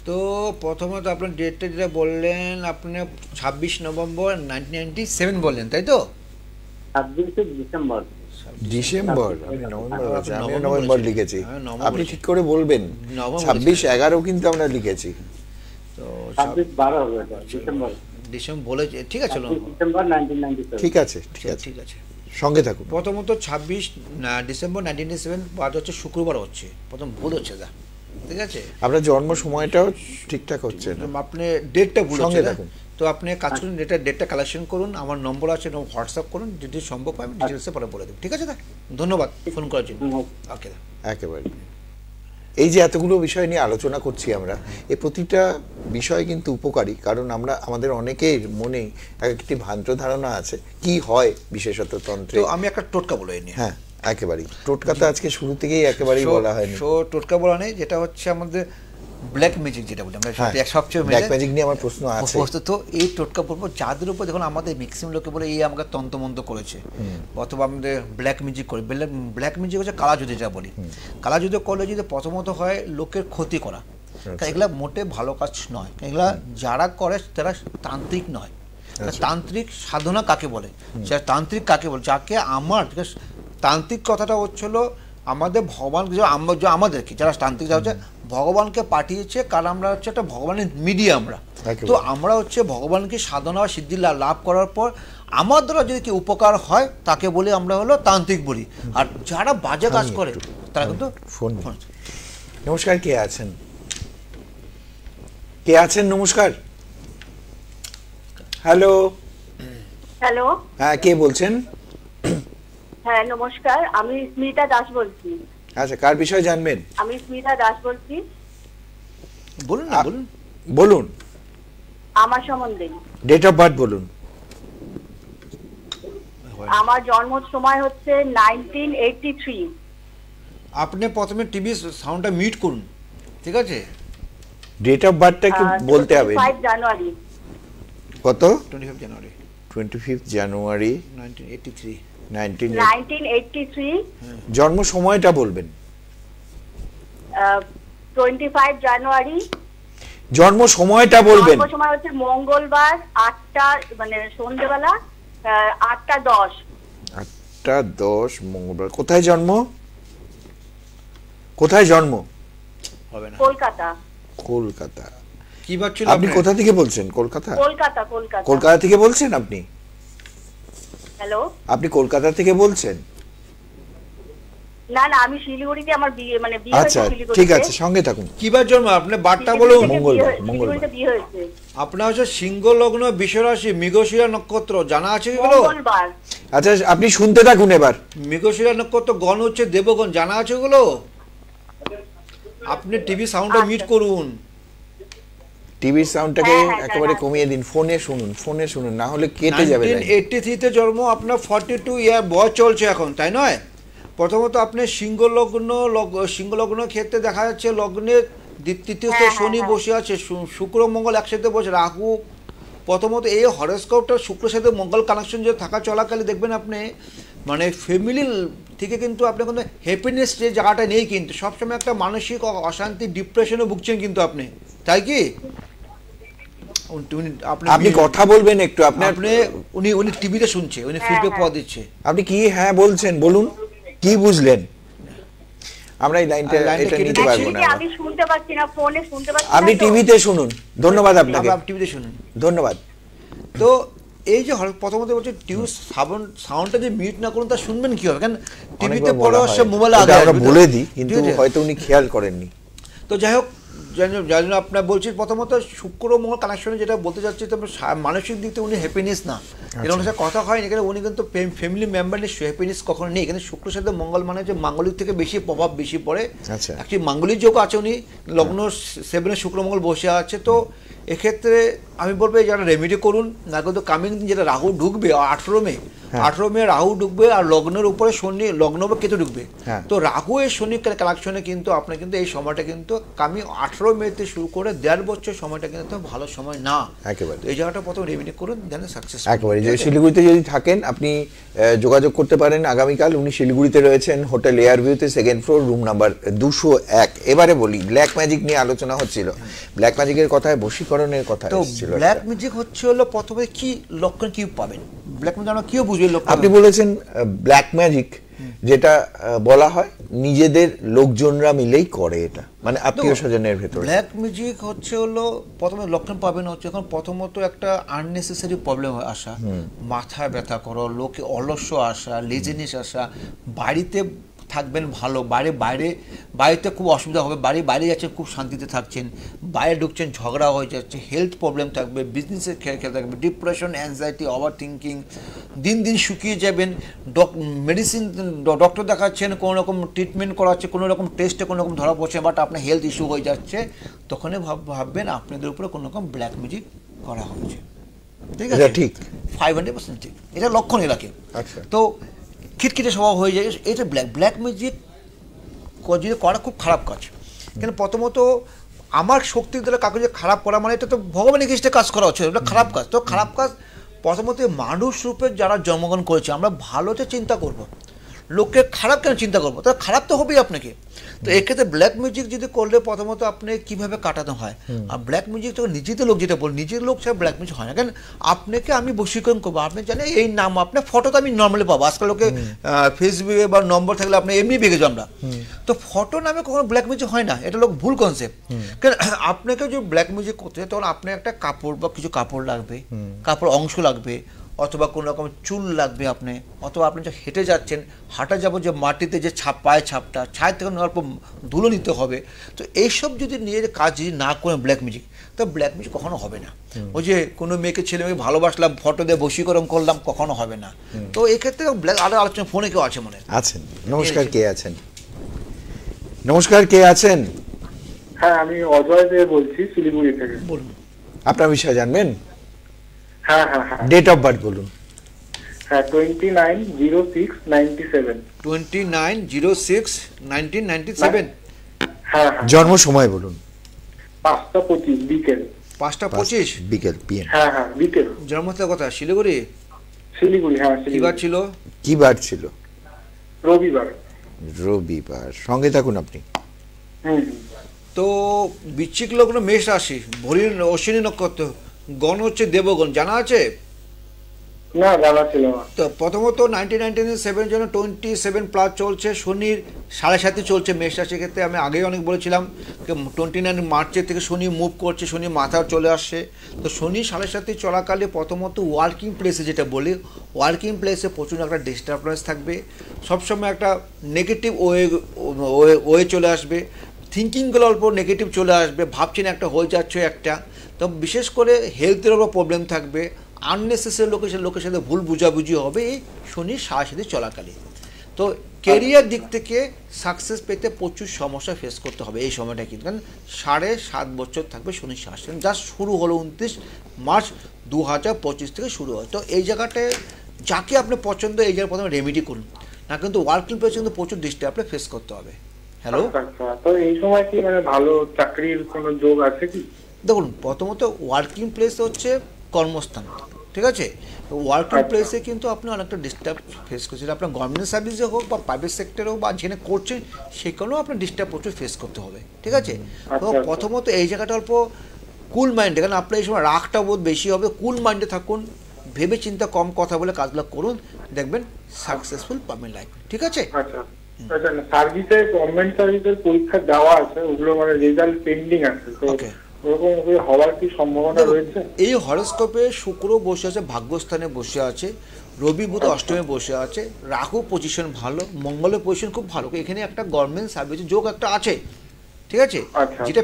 তো প্রথমত আপনার ডেটটা যেটা বললেন, আপনি 26 নভেম্বর 1997 বললেন, তাই তো? 26 ডিসেম্বর। ডিসেম্বর? আমি নভেম্বর বলেছি, আমি নভেম্বর লিখেছি। নভেম্বর আপনি ঠিক করে বলবেন। নভেম্বর 26/11 কিন্তু আমরা লিখেছি। তো 26/12 হবে এটা, ডিসেম্বর। ডিসেম্বর বলেছে, ঠিক আছে। 26 ডিসেম্বর 1997। ঠিক আছে, ঠিক আছে, ঠিক আছে। সঙ্গে থাকুন। প্রথমত 26 ডিসেম্বর 1997 বাদ হচ্ছে শুক্রবার হচ্ছে, প্রথম ভুল হচ্ছে দা, ঠিক আছে। আপনার জন্ম সময়টাও ঠিকঠাক হচ্ছে না, আপনি ডেটটা ভুল সঙ্গে হচ্ছে। থাকুন। তো আপনি কাজ করুন, ডেটটা কালেকশন করুন, আমার নম্বর আছে, হোয়াটসঅ্যাপ করুন, যদি সম্ভব হয় আমি ডিটেলসে পরে বলে দেবো, ঠিক আছে দা? ধন্যবাদ ফোন করার জন্য। ওকে দা। একেবারে। এই যে এতগুলো বিষয় নিয়ে আলোচনা করছি আমরা, এই প্রতিটা বিষয় কিন্তু উপকারী, কারণ আমরা আমাদের অনেকের মনে একটি ভ্রান্ত ধারণা আছে কি হয় বিশেষত তন্ত্রে। তো আমি একটা টোটকা বলে নিই। হ্যাঁ, একেবারেই টোটকাটা আজকে শুরু থেকেই একেবারেই বলা হয়নি। টোটকা বলা নেই, যেটা হচ্ছে আমাদের ব্ল্যাক ম্যাজিক যেটা বলি আমরা, সবচেয়ে ব্ল্যাক ম্যাজিক নিয়ে আমার প্রশ্ন আছে। তো এই টোটকা বলবো যাদের উপর দেখুন আমাদের ম্যাক্সিমাম লোকে বলে এই আমাকে তন্ত্রমন্ত্র করেছে, অথবা আমাদের ব্ল্যাক ম্যাজিক করে। ব্ল্যাক ম্যাজিক হচ্ছে কালা যুদ্ধ যা বলি। কালা যুদ্ধ করলে যদি প্রথমত হয় লোকের ক্ষতি করা, এগুলা মোটে ভালো কাজ নয়। এগুলা যারা করে তারা তান্ত্রিক নয়। তান্ত্রিক সাধনা কাকে বলে, সেটা তান্ত্রিক কাকে বলে, যাকে আমার তান্ত্রিক কথাটা হচ্ছিল আমাদের ভগবান, আমাদেরকে যারা তান্ত্রিক যারা হচ্ছে ভগবানকে পাঠিয়েছে, কারণ আমরা হচ্ছে একটা ভগবানের মিডিয়া আমরা। তো আমরা হচ্ছে ভগবানকে সাধনা সিদ্ধি লাভ করার পর আমার দ্বারা যদি কি উপকার হয় তাকে বলি আমরা হলো তান্ত্রিক বলি। আর যারা বাজে কাজ করে তারা কিন্তু ফোন। নমস্কার, কে আছেন? কে আছেন? নমস্কার। হ্যালো। হ্যালো। হ্যাঁ, কে বলছেন? হ্যাঁ নমস্কার, আমি স্মিতা দাস বলছি। আচ্ছা, কার বিষয় জানবেন? আমি স্মিতা দাস বলছি। বলুন না, বলুন। বলুন। আমার সম্বন্ধে। ডেট অফ বার্থ বলুন। আমার জন্ম সময় হচ্ছে 1983। আপনি প্রথমে টিভি সাউন্ডটা মিউট করুন, ঠিক আছে? ডেট অফ বার্থটা কি বলতে হবে? 25 জানুয়ারি। কত? 25 জানুয়ারি 25 জানুয়ারি 1983। 1983। জন্ম সময়টা বলবেন। 25 জানুয়ারি। জন্ম সময়টা বলবেন। জন্ম সময় হচ্ছে মঙ্গলবার 8টা, মানে সন্ধ্যেবেলা 8:10। 8:10 মঙ্গলবার। কোথায় জন্ম? কোথায় জন্ম? হবে না। কলকাতা। কলকাতা। কি ভাবছিল আপনি কোথা থেকে বলছেন? কলকাতা? কলকাতা। কলকাতা। কলকাতা থেকে বলছেন আপনি? হ্যালো। আপনি কলকাতা থেকে বলছেন? না না, আমি শিলিগুড়িতে, আমার বিয়ে, মানে বিয়ে আচ্ছা, হয়েছে শিলিগুড়িতে। ঠিক আছে, সঙ্গে থাকুন। কিবার জন্ম আপনি বারটা বলুন। মঙ্গলবার। শিলিগুড়িতে বিয়ে হয়েছে। আপনার হচ্ছে সিংহ লগ্ন, বিশ্বরাশি, মৃগশিরা নক্ষত্র, জানা আছে এগুলো? মঙ্গলবার। আচ্ছা, আপনি শুনতে থাকুন এবার। মৃগশিরা নক্ষত্র, গণ হচ্ছে দেবগণ, জানা আছে এগুলো? আপনি টিভি সাউন্ডটা মিউট করুন। টিভির সাউন্ডটাকে হ্যাঁ, একেবারে জানা। কমিয়ে দিন। ফোনে শুনুন, না হলে কেটে যাবে লাইন। 1983 তে জন্ম, আপনার 42 ইয়ার বয়স চলছে এখন, তাই নয়? প্রথমত আপনি সিংহ লগ্ন ক্ষেত্রে দেখা যাচ্ছে লগ্নের তৃতীয় শনি বসে আছে, শুক্র মঙ্গল একসাথে বসে, রাহু প্রথমত এই হরোস্কোপটা শুক্রের সাথে মঙ্গল কানেকশন যে থাকা চলাকালে দেখবেন আপনি মানে ফ্যামিলির থেকে কিন্তু আপনার কোনো হ্যাপিনেস যে জায়গাটা নেই, কিন্তু সবসময় একটা মানসিক অশান্তি ডিপ্রেশনে ভুগছেন কিন্তু আপনি, তাই কি? আপনি কথা বলবেন একটু, উনি টিভিতে শুনছে, উনি ফিডব্যাক পাওয়া দিচ্ছে। আপনি কি হ্যাঁ বলছেন, বলুন কি বুঝলেন? আমরা এই লাইনটা এটা নিতে পারবো না, আমি শুনতে পাচ্ছি না, ফোনে শুনতে পাচ্ছি না। আপনি টিভিতে শুনুন। ধন্যবাদ আপনাকে, টিভিতে শুনুন। ধন্যবাদ। তো এই যে প্রথমত বলছে সাউন্ডটা যে মিউট না করুন তা শুনবেন কি হবে, কারণ টিভিতে পড়ে আসছে মোবাইলে আগে আমরা বলে দিই, কিন্তু হয়তো উনি খেয়াল করেননি। তো যাই হোক, জানি না আপনার বলছি প্রথমত শুক্র মঙ্গল কানেকশনে যেটা বলতে চাচ্ছি, তো মানসিক দিক থেকে উনি হ্যাপিনেস না, এরকম সাথে কথা হয়নি, এখানে উনি কিন্তু ফ্যামিলি মেম্বার নিয়ে হ্যাপিনেস কখনো নেই। এখানে শুক্রের সাথে মঙ্গল মানে যে মাঙ্গলিক থেকে বেশি প্রভাব বেশি পড়ে। অ্যাকচুয়ালি মাঙ্গলিক যোগ আছে, উনি লগ্ন 7 শুক্র মঙ্গল বসে আছে। তো এক্ষেত্রে আমি বলবো যারা রেমেডি করুন না, কিন্তু কামিং যেটা রাহু ঢুকবে 18 মে রাহু ঢুকবে, আর লগ্নের উপরে শনি, লগ্ন কেতু ঢুকবে। তো রাহু এর শনি কালেকশনে কিন্তু আপনার কিন্তু এই সময়টা কিন্তু কামিং 18 মেতে শুরু করে 1.5 বছর সময়টা কিন্তু ভালো সময় না একেবারে। এই জায়গাটা প্রথম রেমেডি করুন, দেন সাকসেস একেবারে। যদি শিলিগুড়িতে যদি থাকেন আপনি যোগাযোগ করতে পারেন আগামীকাল। উনি শিলিগুড়িতে রয়েছেন, হোটেল এয়ার ভিউতে, 2nd ফ্লোর, রুম নাম্বার 201। এবারে বলি, ব্ল্যাক ম্যাজিক নিয়ে আলোচনা হচ্ছিল, ব্ল্যাক ম্যাজিকের কথায়, বশীকরণের কথা এসেছিল। ব্ল্যাক ম্যাজিক হচ্ছে হলো প্রথমে কি লক্ষণ কি পাবেন, ব্ল্যাক ম্যাজিক আমরা কিও বুঝবে লক্ষণ। আপনি বলেছেন ব্ল্যাক ম্যাজিক যেটা বলা হয় নিজেদের লোকজনরা মিলেই করে, এটা মানে আত্মীয় স্বজনের ভেতরে। ব্ল্যাক ম্যাজিক হচ্ছে হলো প্রথমে লক্ষণ পাবেন হচ্ছে এখন প্রথমত একটা আননেসেসারি প্রবলেম আসা, মাথা ব্যথা করো, লোকে অলস্য আসা, লেজিনেস আসা, বাড়িতে থাকবেন ভালো, বাড়িতে খুব অসুবিধা হবে, বাইরে যাচ্ছেন খুব শান্তিতে থাকছেন, বাইরে ঢুকছেন ঝগড়া হয়ে যাচ্ছে, হেলথ প্রবলেম থাকবে, বিজনেসের খেয়াল থাকবে, ডিপ্রেশন, অ্যাংজাইটি, ওভার থিঙ্কিং, দিন দিন শুকিয়ে যাবেন, মেডিসিন ডক্টর দেখাচ্ছেন, কোনো রকম ট্রিটমেন্ট করাচ্ছে, কোনো রকম টেস্টে কোনো রকম ধরা পড়ছে, বাট আপনার হেলথ ইস্যু হয়ে যাচ্ছে, তখনই ভাববেন আপনাদের উপরে কোনো রকম ব্ল্যাক ম্যাজিক করা হচ্ছে। ঠিক আছে, ঠিক 500% ঠিক, এটা লক্ষণ এলাকে। তো খিটখিটে স্বভাব হয়ে যায়, এটা ব্ল্যাক ম্যাজিক যদি করা খুব খারাপ কাজ। কিন্তু প্রথমত আমার শক্তির দ্বারা কাউকে যে খারাপ করা মানে এটা তো ভগবানের কৃষ্ণে কাজ করা হচ্ছে, এটা খারাপ কাজ। তো খারাপ কাজ প্রথমত মানুষ রূপে যারা জন্মগ্রহণ করেছে আমরা ভালোতে চিন্তা করব, লোককে খারাপ কেন চিন্তা করবো, তাহলে খারাপ তো হবেই আপনাকে। তো এক্ষেত্রে ব্ল্যাক মিউজিক যদি করলে প্রথমত আপনি কিভাবে কাটানো হয়, আর ব্ল্যাক মিউজিক তো নিজেদের লোক যেটা বল, নিজের লোক ছাড়া ব্ল্যাক মিউজিক হয় না। কারণ আপনাকে আমি বশীকরণ করবো, আপনি জানেন এই নাম আপনার ফটো তো আমি নর্মালি পাবো, আজকাল লোকে ফেসবুকে বা নম্বর থাকলে আপনি এমনি পেয়ে গেছো আমরা। তো ফটো নামে কখনো ব্ল্যাক মিউজিক হয় না, এটা লোক ভুল কনসেপ্ট। কারণ আপনাকে যদি ব্ল্যাক মিউজিক করতে হয় তখন আপনার একটা কাপড় বা কিছু কাপড় লাগবে, কাপড় অংশ লাগবে, অথবা কোনো রকম চুল লাগবে আপনি, অথবা আপনি যে হেঁটে যাচ্ছেন, হাঁটা যাবো যে মাটিতে যে পায়ের ছাপটা, ছায়ের থেকে অল্প ধুলো নিতে হবে। তো এইসব যদি নিয়ে কাজ যদি না করেন ব্ল্যাক মিউজিক, তো ব্ল্যাক মিউজিক কখনো হবে না। ওই যে কোনো মেয়েকে ছেলে মেয়েকে ভালোবাসলাম, ফটো দিয়ে বশীকরণ করলাম, কখনো হবে না। তো এক্ষেত্রে ব্ল্যাক আরো আলোচনা, ফোনে কেউ আছে মনে আছেন? নমস্কার, কে আছেন? নমস্কার, কে আছেন? হ্যাঁ, আমি অজয় দে বলছি, শিলিগুড়ি থেকে। বলুন, আপনার বিষয়ে জানবেন? হ্যাঁ হ্যাঁ হ্যাঁ। ডেট অফ বার্থ বলুন। হ্যাঁ, 29/06/97। 29/06/1997। হ্যাঁ হ্যাঁ। জন্ম সময় বলুন। 5:25 বিকেল। 5:25 বিকেল, পিএম। হ্যাঁ হ্যাঁ, বিকেল। জন্মস্থান কথা শিলিগুড়ি? শিলিগুড়ি, হ্যাঁ। কি বার ছিল? কি বার ছিল? রবিবার। রবিবার। সঙ্গে থাকুন আপনি। তো বৃশ্চিক লগ্ন মেষ রাশি, ভরির অশ্বিনী নক্ষত্র, গণ হচ্ছে দেবগণ, জানা আছে? না, জানা ছিল না। তো প্রথমত 1997 জন্য 27+ চলছে, শনির 7.5 চলছে মেষ রাশির ক্ষেত্রে। আমি আগেই অনেক বলেছিলাম 29 মার্চের থেকে শনি মুভ করছে, শনি মাথা চলে আসছে। তো শনি 7.5 চলাকালে প্রথমত ওয়ার্কিং প্লেসে, যেটা বলি ওয়ার্কিং প্লেসে প্রচুর একটা ডিস্টার্বেন্স থাকবে, সবসময় একটা নেগেটিভ ওয়ে চলে আসবে, থিঙ্কিংগুলো অল্প নেগেটিভ চলে আসবে, ভাবছেন একটা হয়ে যাচ্ছে একটা। তো বিশেষ করে হেলথের ওপর প্রবলেম থাকবে, আননেসেসারি লোকের সাথে ভুল বুঝাবুঝি হবে এই শনির 7.5 চলাকালে। তো কেরিয়ার দিক থেকে সাকসেস পেতে প্রচুর সমস্যা ফেস করতে হবে এই সময়টা, কিন্তু কারণ 7.5 বছর থাকবে শনির 7, যা শুরু হলো 29 মার্চ 2025 থেকে শুরু হয়। তো এই জায়গাটায় যাকে আপনার পছন্দ এই জায়গায় প্রথমে রেমেডি করুন, না কিন্তু ওয়ার্কিং প্লেসে কিন্তু প্রচুর ডিস্টার্ব আপনার ফেস করতে হবে। হ্যালো, তো এই সময় কি মানে ভালো চাকরির কোনো যোগ আছে কি? দেখুন, প্রথমত ওয়ার্কিং প্লেস হচ্ছে কর্মস্থান, ঠিক আছে? ওয়ার্কিং প্লেসে কিন্তু আপনি অনেকটা ডিস্টার্ব ফেস করছেন, আপনার গভর্নমেন্ট সার্ভিসে হোক বা প্রাইভেট সেক্টরে হোক বা যেখানে করছেন সেখানেও আপনার ডিস্টার্ব প্রচুর ফেস করতে হবে, ঠিক আছে? তো প্রথমত এই জায়গাটা অল্প কুল মাইন্ডে, কারণ আপনার এই সময় রাগটা বোধ বেশি হবে, কুল মাইন্ডে থাকুন, ভেবে চিন্তা কম কথা বলে কাজগুলো করুন, দেখবেন সাকসেসফুল পাবেন লাইফ, ঠিক আছে? আচ্ছা আচ্ছা, সার্ভিসে গভর্নমেন্ট সার্ভিসের পরীক্ষা দেওয়া আছে, ওগুলো মানে রেজাল্ট পেন্ডিং আছে, তো ওরকম হওয়ার কি সম্ভাবনা রয়েছে? এই হরোস্কোপে শুক্র বসে আছে ভাগ্যস্থানে বসে আছে, রবি বুধ অষ্টমে বসে আছে, রাহু পজিশন ভালো, মঙ্গলের পজিশন খুব ভালো, এখানে একটা গভর্নমেন্ট সার্ভিসের যোগ একটা আছে, ঠিক আছে? যেটা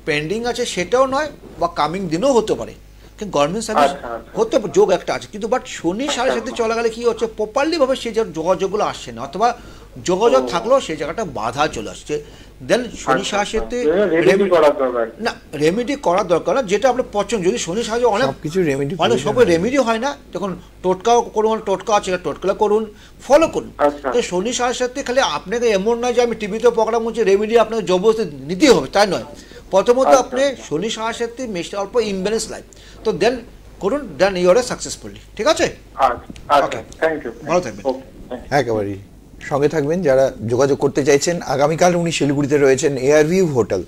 পেন্ডিং আছে সেটাও নয়, বা কামিং দিনও হতে পারে, কিন্তু গভর্নমেন্ট সার্ভিস হতে যোগ একটা আছে, কিন্তু বাট শনি 7.5 চলে গেলে কি হচ্ছে, প্রপারলি ভাবে সেই যোগাযোগগুলো আসছে না, অথবা যোগাযোগ থাকলেও সেই জায়গাটা বাধা চলে আসছে। দেন শনি 7 না রেমেডি করার দরকার না, যেটা আপনার পছন্দ, যদি শনি 7 অনেক কিছু রেমেডি অনেক সব রেমেডি হয় না, তখন টোটকাও করুন, টোটকা আছে টোটকা করুন, ফলো করুন। তো শনি 7 খালি আপনাকে এমন নয় যে আমি টিভিতে প্রোগ্রাম হচ্ছে রেমেডি আপনাকে জবরদস্তি নিতেই হবে, তাই নয়। প্রথমত আপনি শনি 7 মেশটা অল্প ইমব্যালেন্স লাইফ, তো দেন করুন, দেন ইউর সাকসেসফুলি, ঠিক আছে? ভালো থাকবেন। একেবারেই সঙ্গে থাকবেন যারা যোগাযোগ করতে চাইছেন। আগামীকাল উনি শিলিগুড়িতে রয়েছেন এয়ারভিউ হোটেল,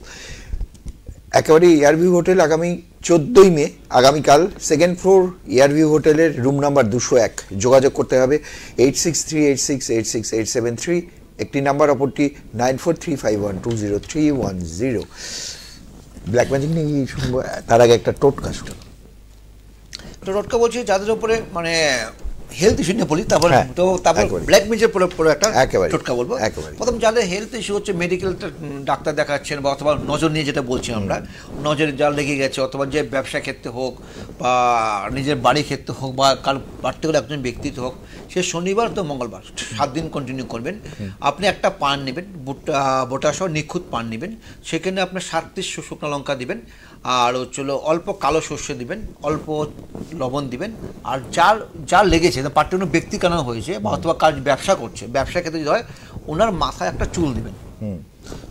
একেবারে এয়ারভিউ হোটেল, আগামী 14ই মে আগামীকাল, সেকেন্ড ফ্লোর এয়ারভিউ হোটেলের রুম নাম্বার 201। যোগাযোগ করতে হবে 8638686873, একটি নাম্বার, অপরটি 9435120310। ব্ল্যাক ম্যাজিক নিয়ে শুনবো, তার আগে একটা টোটকা শুনবো। টোটকা বলছি যাদের উপরে মানে হেলথ ইস্যু নিয়ে বলি, তারপর ব্ল্যাক ম্যাজিকের পরে একটা টোটকা বলবো। প্রথম যাদের হেলথ ইস্যু হচ্ছে, মেডিকেল ডাক্তার দেখাচ্ছেন, বা অথবা নজর নিয়ে যেটা বলছি আমরা, নজরে যা লেগে গেছে, অথবা যে ব্যবসা ক্ষেত্রে হোক বা নিজের বাড়ি ক্ষেত্রে হোক বা কার পার্টিকুলার একজন ব্যক্তিত্ব হোক, সে শনিবার তো মঙ্গলবার 7 দিন কন্টিনিউ করবেন। আপনি একটা পান নেবেন, বোটা সহ নিখুঁত পান নেবেন, সেখানে আপনার 7 পিস শুকনো লঙ্কা দিবেন, আর হচ্ছিল অল্প কালো শস্য দিবেন, অল্প লবণ দিবেন, আর যার লেগেছে পার্টিকুলার ব্যক্তি কেন হয়েছে বা অথবা কাজ ব্যবসা করছে, ব্যবসা ক্ষেত্রে যদি হয় ওনার মাথায় একটা চুল দিবেন।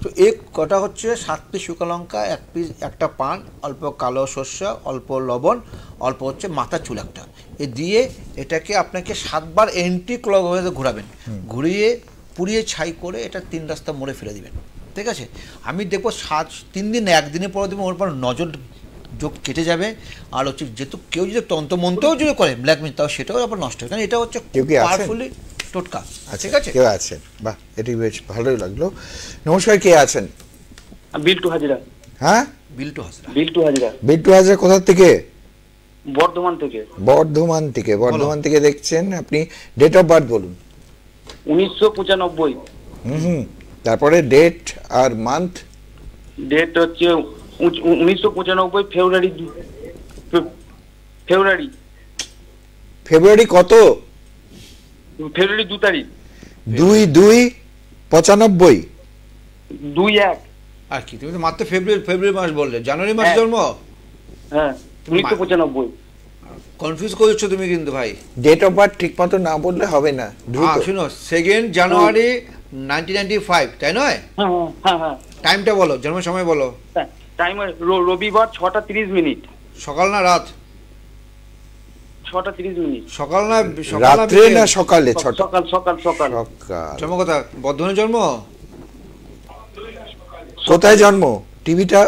তো এই কটা হচ্ছে 7 পিস শুকনো লঙ্কা, 1 পিস, একটা পান, অল্প কালো শস্য, অল্প লবণ, অল্প হচ্ছে মাথা চুল একটা, এ দিয়ে এটাকে আপনাকে 7 বার এন্টি ক্লকওয়াইজে ঘোরাবেন, ঘুরিয়ে পুড়িয়ে ছাই করে এটা 3 রাস্তা মোড়ে ফেলে দিবেন, ঠিক আছে? আমি দেখবো 3 দিন, একদিনের পরে দেবো, ওর পর নজর যোগ কেটে যাবে। আর হচ্ছে যেহেতু কেউ যদি তন্ত্রমন্ত্রও যদি করে ব্ল্যাক ম্যাজিক, তাও সেটাও আবার নষ্ট হয়, কারণ এটা হচ্ছে পাওয়ারফুলি টোটকা, ঠিক আছে? কেউ আছেন? বাহ, এটি বেশ ভালোই লাগলো। নমস্কার, কে আছেন? বিল্টু হাজরা। হ্যাঁ, বিল্টু হাজরা। বিল্টু হাজরা কোথা থেকে? বর্ধমান থেকে। বর্ধমান থেকে দেখছেন আপনি। ডেট অফ বার্থ বলুন। 1995। তারপরে ডেট আর মান্থ? ডেট হচ্ছে 1995 ফেব্রুয়ারি কত? ফেব্রুয়ারি 2 তারিখ। 2/2/95। 2/1। আর কি তুমি তো মাত্র ফেব্রুয়ারি মাস বললে, জানুয়ারি মাস জন্ম? হ্যাঁ, 1995। কনফিউজ করছো তুমি কিন্তু ভাই, ডেট অফ বার্থ ঠিক মতো না বললে হবে না। শুনো, 2 জানুয়ারি 1995, তাই নয়? হ্যাঁ। টাইমটা বলো, জন্মের সময় বলো। টাইম রবিবার 6টা 30 মিনিট। সকাল না রাত? 6টা 30 মিনিট। সকাল না রাত্রে না সকালে? সকাল। জন্ম কোথায়? বর্ধমানে জন্ম? কোথায় জন্ম? টিভিটা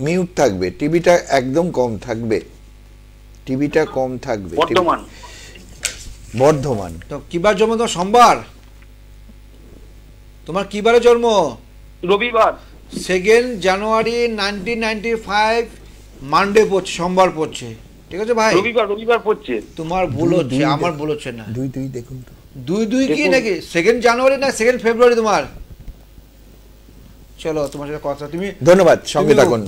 মিউট থাকবে, টিভিটা একদম কম থাকবে, টিভিটা কম থাকবে। বর্ধমান। তো কিবার জন্ম? তোমার সোমবার? তোমার কিবারে জন্ম? রবিবার। 2 জানুয়ারি 1995 মানডে পড়ছে, সোমবার পড়ছে, ঠিক আছে ভাই? রবিবার পড়ছে। তোমার ভুল হচ্ছে, আমার ভুল হচ্ছে না। 2 দেখুন তো। 2 কি নাকি 2 জানুয়ারি না 2 ফেব্রুয়ারি তোমার? চলো তোমার সাথে কথা, তুমি ধন্যবাদ, সঙ্গে থাকুন।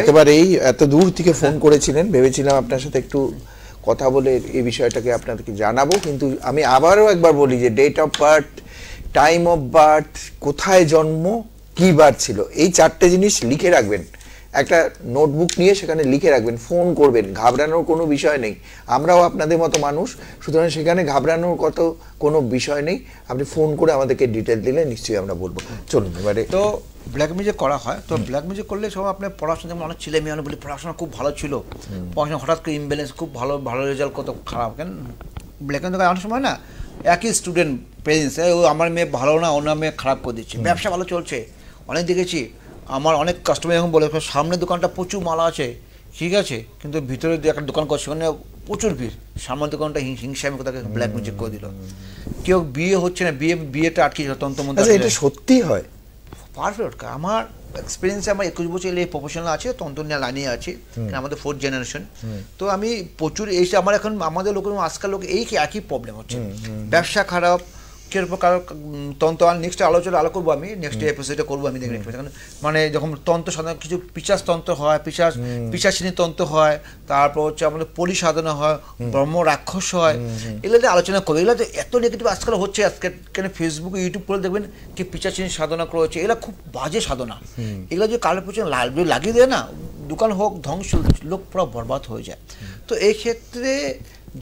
একেবারেই এত দূর থেকে ফোন করেছিলেন, ভেবেছিলাম আপনার সাথে একটু কথা বলে এই বিষয়টাকে আপনাদেরকে জানাবো, কিন্তু আমি আবারও একবার বলি যে date of birth, time of birth, কোথায় জন্ম, কি বার ছিল, এই 4টে জিনিস লিখে রাখবেন। একটা নোটবুক নিয়ে সেখানে লিখে রাখবেন, ফোন করবেন, ঘাবড়ানোর কোনো বিষয় নেই। আমরাও আপনাদের মতো মানুষ, সুতরাং সেখানে ঘাবড়ানোর কোনো বিষয় নেই। আপনি ফোন করে আমাদেরকে ডিটেল দিলে নিশ্চয়ই আমরা বলবো। চলুন এবারে। তো ব্ল্যাক ম্যাজিক করা হয়, তো ব্ল্যাক ম্যাজিক করলে সব আপনার পড়াশোনা, যেমন অনেক ছেলে মেয়ে বলি পড়াশোনা খুব ভালো ছিল, পড়াশোনা হঠাৎ করে ইমব্যালেন্স, খুব ভালো ভালো রেজাল্ট কত খারাপ, কেন ব্ল্যাক ম্যাজিক অনেক সময় না একই স্টুডেন্ট প্রেজেন্স, ও আমার মেয়ে ভালো না, অন্য মেয়ে খারাপ করে দিচ্ছে, ব্যবসা ভালো চলছে, অনেক দেখেছি আমার অনেক কাস্টমার এখন বলে সামনের দোকানটা প্রচুর মাল আছে, ঠিক আছে, কিন্তু ভিতরে একটা দোকান করছে সেখানে প্রচুর ভিড়, সামনের দোকানটা হিংসা আমি কোথাকে ব্ল্যাক ম্যাজিক করে দিল, কেউ বিয়ে হচ্ছে না, বিয়েটা আটকে তন্ত্রমন্ত্র। এটা সত্যি হয়? পারফেক্ট, আমার এক্সপিরিয়েন্সে আমার 21 বছর এই প্রফেশনাল আছে, তন্ত্র নিয়ে লাইনে আছে, আমাদের 4th জেনারেশন। তো আমি প্রচুর এই আমার এখন আমাদের লোকের আজকাল লোক এই একই প্রবলেম হচ্ছে, ব্যবসা খারাপ, কিরকম কারো তন্ত্র। আর নেক্সট আলো করবো আমি, নেক্সট এপিসোডে করবো আমি, দেখবেন মানে যখন তন্ত্র সাধনা কিছু পিশাচ তন্ত্র হয়, পিশাচিনী তন্ত্র হয়, তারপর হচ্ছে আমাদের পরি সাধনা হয়, ব্রহ্ম রাক্ষস হয়, এগুলোতে আলোচনা করবো। এগুলো তো এত নেগেটিভ আজকাল হচ্ছে, আজকে কেন ফেসবুক ইউটিউব করে দেখবেন কি পিশাচিনী সাধনা করেছে, এগুলো খুব বাজে সাধনা। এগুলো যদি কারোর পিছনে লাগিয়ে দেয় না, দোকান হোক ধ্বংস, লোক পুরো বরবাদ হয়ে যায়। তো এই ক্ষেত্রে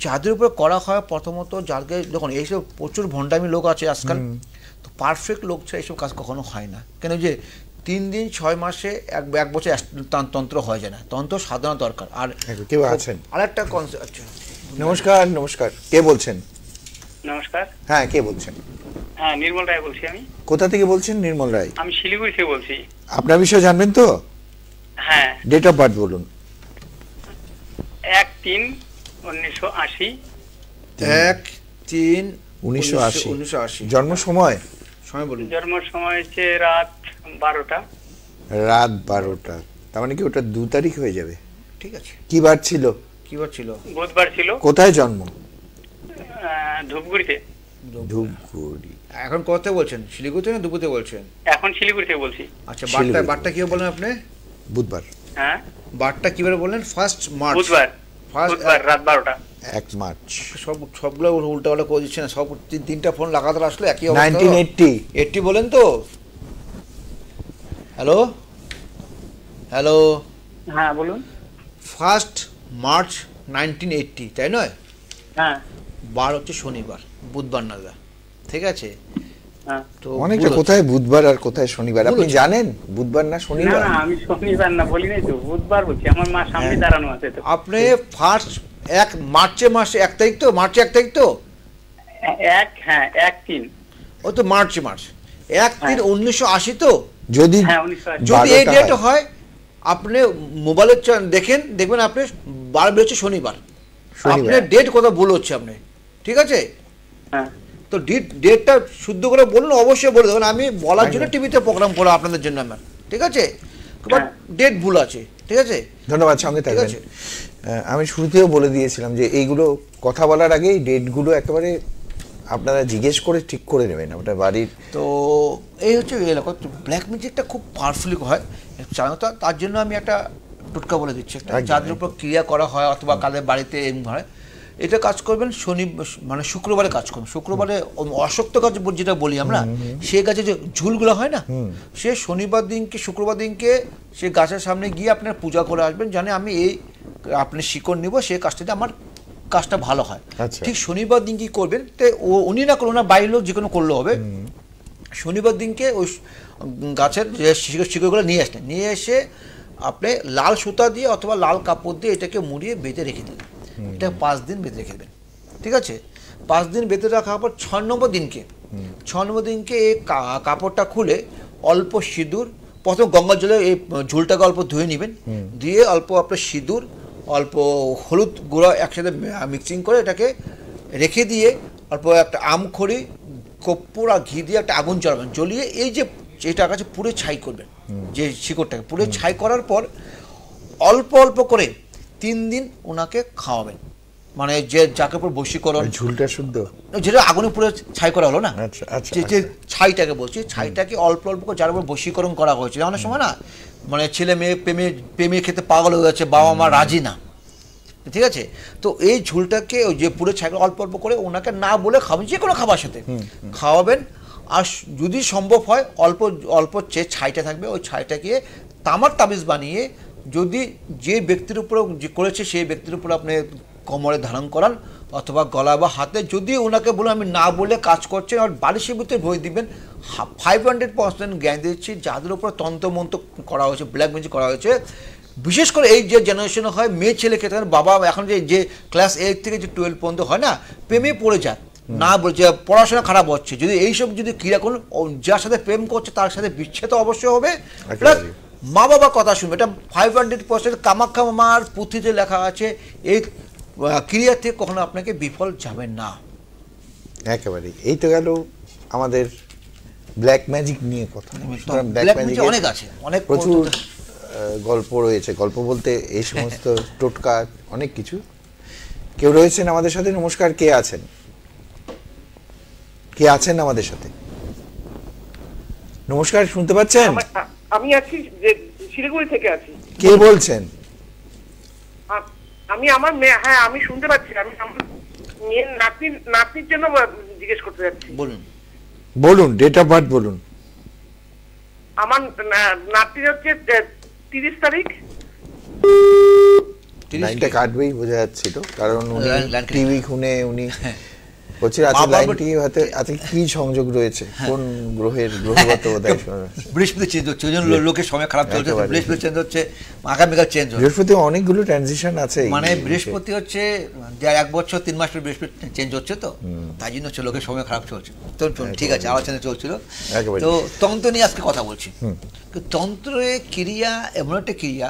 যাদের উপরে করা হয়, প্রথমত যাদেরকে দেখুন এইসব প্রচুর ভণ্ডামি লোক আছে আজকাল, তো পারফেক্ট লোক ছাড়া এইসব কাজ কখনো হয় না। কেন যে 3 দিন 6 মাসে এক বছর তন্ত্র হয়ে যায় না, তন্ত্র সাধনা দরকার। আর কেউ আছেন আরেকটা কনসেপ্ট আছে। নমস্কার। নমস্কার, কে বলছেন? নমস্কার। হ্যাঁ, কে বলছেন? হ্যাঁ, নির্মল রায় বলছি আমি। কোথা থেকে বলছেন? নির্মল রায়। আমি শিলিগুড়ি থেকে বলছি। আপনার বিষয়ে জানবেন তো? হ্যাঁ। ডেট অফ বার্থ বলুন। 1-3-1980। 1-3-1980। জন্ম সময়? সময় বলুন। জন্ম সময় হচ্ছে রাত 12টা। রাত 12টা, তার মানে কি ওটা 2 তারিখ হয়ে যাবে? ঠিক আছে। কি বার ছিল? বুধবার ছিল। কোথায় জন্ম? ধূপগুড়িতে। ধূপগুড়ি। এখন কোথায় বলছেন, শিলিগুড়িতে না ধূপগুড়িতে বলছেন? এখন শিলিগুড়িতে বলছি। আচ্ছা, বারটা কি বলেন আপনি? বুধবার। হ্যাঁ, বারটা কিভাবে বললেন? 1 মার্চ। বুধবার রাত 12টা। 1 মার্চ। সবগুলো উল্টাপাল্টা করে দিচ্ছে না, সব 3টা ফোন লাগাতার আসলে একই অবস্থা। 1980 বলেন তো? হ্যালো হ্যালো, হ্যাঁ বলুন। 1 মার্চ 1980, তাই নয়? হ্যাঁ। বার হচ্ছে শনিবার, বুধবার না, ঠিক আছে? তো অনেকটা কোথায় বুধবার আর কোথায় শনিবার আপনি জানেন? বুধবার না শনিবার? না, আমি শনিবার না বলি নাই তো, বুধবার বলছি। আমার মা সামনে দাঁড়ানো আছে তো। আপনি 1 মার্চে মাসে 1 তারিখ তো, মার্চে 1 তারিখ তো? 1-3। ও তো মার্চ 1-3-1980 তো? যদি এই ডেট হয়, আপনি মোবাইলে দেখবেন আপনি বার বেরোচ্ছে শনিবার, আপনার ডেট কথা ভুল হচ্ছে আপনি, ঠিক আছে? হ্যাঁ। তো ডেটটা শুদ্ধ করে বলুন, অবশ্যই বলে দেবেন, আমি বলার জন্য টিভিতে প্রোগ্রাম করা আপনাদের জন্য আমার, ঠিক আছে? বাট ডেট ভুল আছে, ঠিক আছে? ধন্যবাদ, সঙ্গে থাকবেন। আমি শুরুতেও বলে দিয়েছিলাম যে এইগুলো কথা বলার আগেই ডেটগুলো একেবারে আপনারা জিজ্ঞেস করে ঠিক করে নেবেন আপনার বাড়ির। তো এই হচ্ছে এলাকা ব্ল্যাক ম্যাজিকটা খুব পাওয়ারফুলি হয়, তার জন্য আমি একটা টোটকা বলে দিচ্ছি, একটা যাদের উপর ক্রিয়া করা হয় অথবা কাদের বাড়িতে এমন হয়, এটা কাজ করবেন মানে শুক্রবারে কাজ করবেন। শুক্রবারে অশক্ত গাছ যেটা বলি আমরা, সে গাছে যে ঝুলগুলো হয় না, সে শুক্রবার দিনকে সে গাছের সামনে গিয়ে আপনার পূজা করে আসবেন, জানে আমি এই আপনি শিকড় নিব, সেই কাজটাতে আমার কাজটা ভালো হয়। ঠিক শনিবার দিন কি করবেন, তো উনি না করুন না, বাইরের লোক যে কোনো করলেও হবে। শনিবার দিনকে ওই গাছের যে শিকড়গুলো নিয়ে এসে আপনি লাল সুতা দিয়ে অথবা লাল কাপড় দিয়ে এটাকে মুড়িয়ে বেঁধে রেখে দিন। এটা 5 দিন বেঁধে রেখে দেবেন, ঠিক আছে? 5 দিন বেঁধে রাখার পর 6 নম্বর দিনকে এই কাপড়টা খুলে অল্প সিঁদুর, প্রথম গঙ্গা জলে এই ঝুলটাকে অল্প ধুয়ে নেবেন, দিয়ে অল্প আপনার সিঁদুর, অল্প হলুদ গুঁড়ো একসাথে মিক্সিং করে এটাকে রেখে দিয়ে অল্প একটা আমখড়ি, কর্পূর আর ঘি দিয়ে একটা আগুন জ্বালাবেন, জ্বলিয়ে এই যে এটা কাছে পুরো ছাই করবেন, যে শিকড়টাকে পুরো ছাই করার পর অল্প অল্প করে 3 দিন ওনাকে খাওয়াবেন, মানে যে যাকে উপর বশীকরণ, ঝুলটা শুদ্ধ যেটা আগুনে পুরো ছাই করা হলো না, যে ছাইটাকে বলছি, ছাইটাকে অল্প অল্প করে যার উপর বশীকরণ করা হয়েছে। অনেক সময় না মানে ছেলে মেয়ে প্রেমে খেতে পাগল হয়ে যাচ্ছে, বাবা মা রাজি না, ঠিক আছে? তো এই ঝুলটাকে ওই যে পুরো ছাই অল্প অল্প করে ওনাকে না বলে খাবেন, যে কোনো খাবার সাথে খাওয়াবেন। আর যদি সম্ভব হয় অল্প অল্প যে ছাইটা থাকবে, ওই ছাইটাকে তামার তাবিজ বানিয়ে যদি যে ব্যক্তির উপর যে করেছে সেই ব্যক্তির উপর আপনি কোমরে ধারণ করান অথবা গলা বা হাতে, যদি ওনাকে বলুন আমি না বলে কাজ করছেন আর বালিশের ভিতরে বই দিবেন, 500% গ্যারান্টি দিচ্ছি যাদের উপর তন্ত্রমন্ত্র করা হয়েছে, ব্ল্যাক ম্যাজিক করা হয়েছে, বিশেষ করে এই যে জেনারেশন হয় মেয়ে ছেলে ক্ষেত্রে, বাবা এখন যে ক্লাস 8 থেকে যে 12 পর্যন্ত হয় না, প্রেমে পড়ে যায় না বলছে পড়াশোনা খারাপ হচ্ছে, যদি এইসব যদি ক্রিয়া করুন, যার সাথে প্রেম করছে তার সাথে বিচ্ছেদ অবশ্যই হবে, প্লাস মা বাবা কথা শুনবে। এটা 500% কামাখ্যা মার পুঁথিতে লেখা আছে, এই ক্রিয়া থেকে কখনো আপনাকে বিফল যাবেন না। একেবারে এই তো গেল আমাদের ব্ল্যাক ম্যাজিক নিয়ে কথা। ব্ল্যাক ম্যাজিক অনেক আছে, অনেক প্রচুর গল্প রয়েছে, গল্প বলতে এই সমস্ত টোটকা অনেক কিছু। কেউ রয়েছেন আমাদের সাথে, নমস্কার, কে আছেন? কে আছেন আমাদের সাথে? নমস্কার, শুনতে পাচ্ছেন? আমি আছি, শিলিগুড়ি থেকে আছি। কে বলছেন? আমি আমার মেয়ে, হ্যাঁ আমি শুনতে পাচ্ছি, আমি আমার মেয়ের নাতনির জন্য জিজ্ঞেস করতে যাচ্ছি। বলুন বলুন, ডেট অফ বার্থ বলুন। আমার নাতনির হচ্ছে 30 তারিখ। লাইনটা কাটবেই বোঝা যাচ্ছিল, কারণ উনি টিভি খুনে উনি বলছে আচ্ছা লাইনটি হয়তো আজকে কি সংযোগ রয়েছে, কোন গ্রহের গ্রহগত উদয় বৃহস্পতি চেঞ্জ হচ্ছে, ওই জন্য লোকের সময় খারাপ চলছে, বৃহস্পতি চেঞ্জ হচ্ছে, আগামীকাল চেঞ্জ হবে। বৃহস্পতি অনেকগুলো ট্রানজিশন আছে, মানে বৃহস্পতি হচ্ছে 1 বছর 3 মাস পর বৃহস্পতি চেঞ্জ হচ্ছে, তো তাই জন্য হচ্ছে লোকের সময় খারাপ চলছে। তো ঠিক আছে, আলোচনা চলছিল, তো তন্ত্র নিয়ে আজকে কথা বলছি। তন্ত্রে ক্রিয়া এমন একটা ক্রিয়া,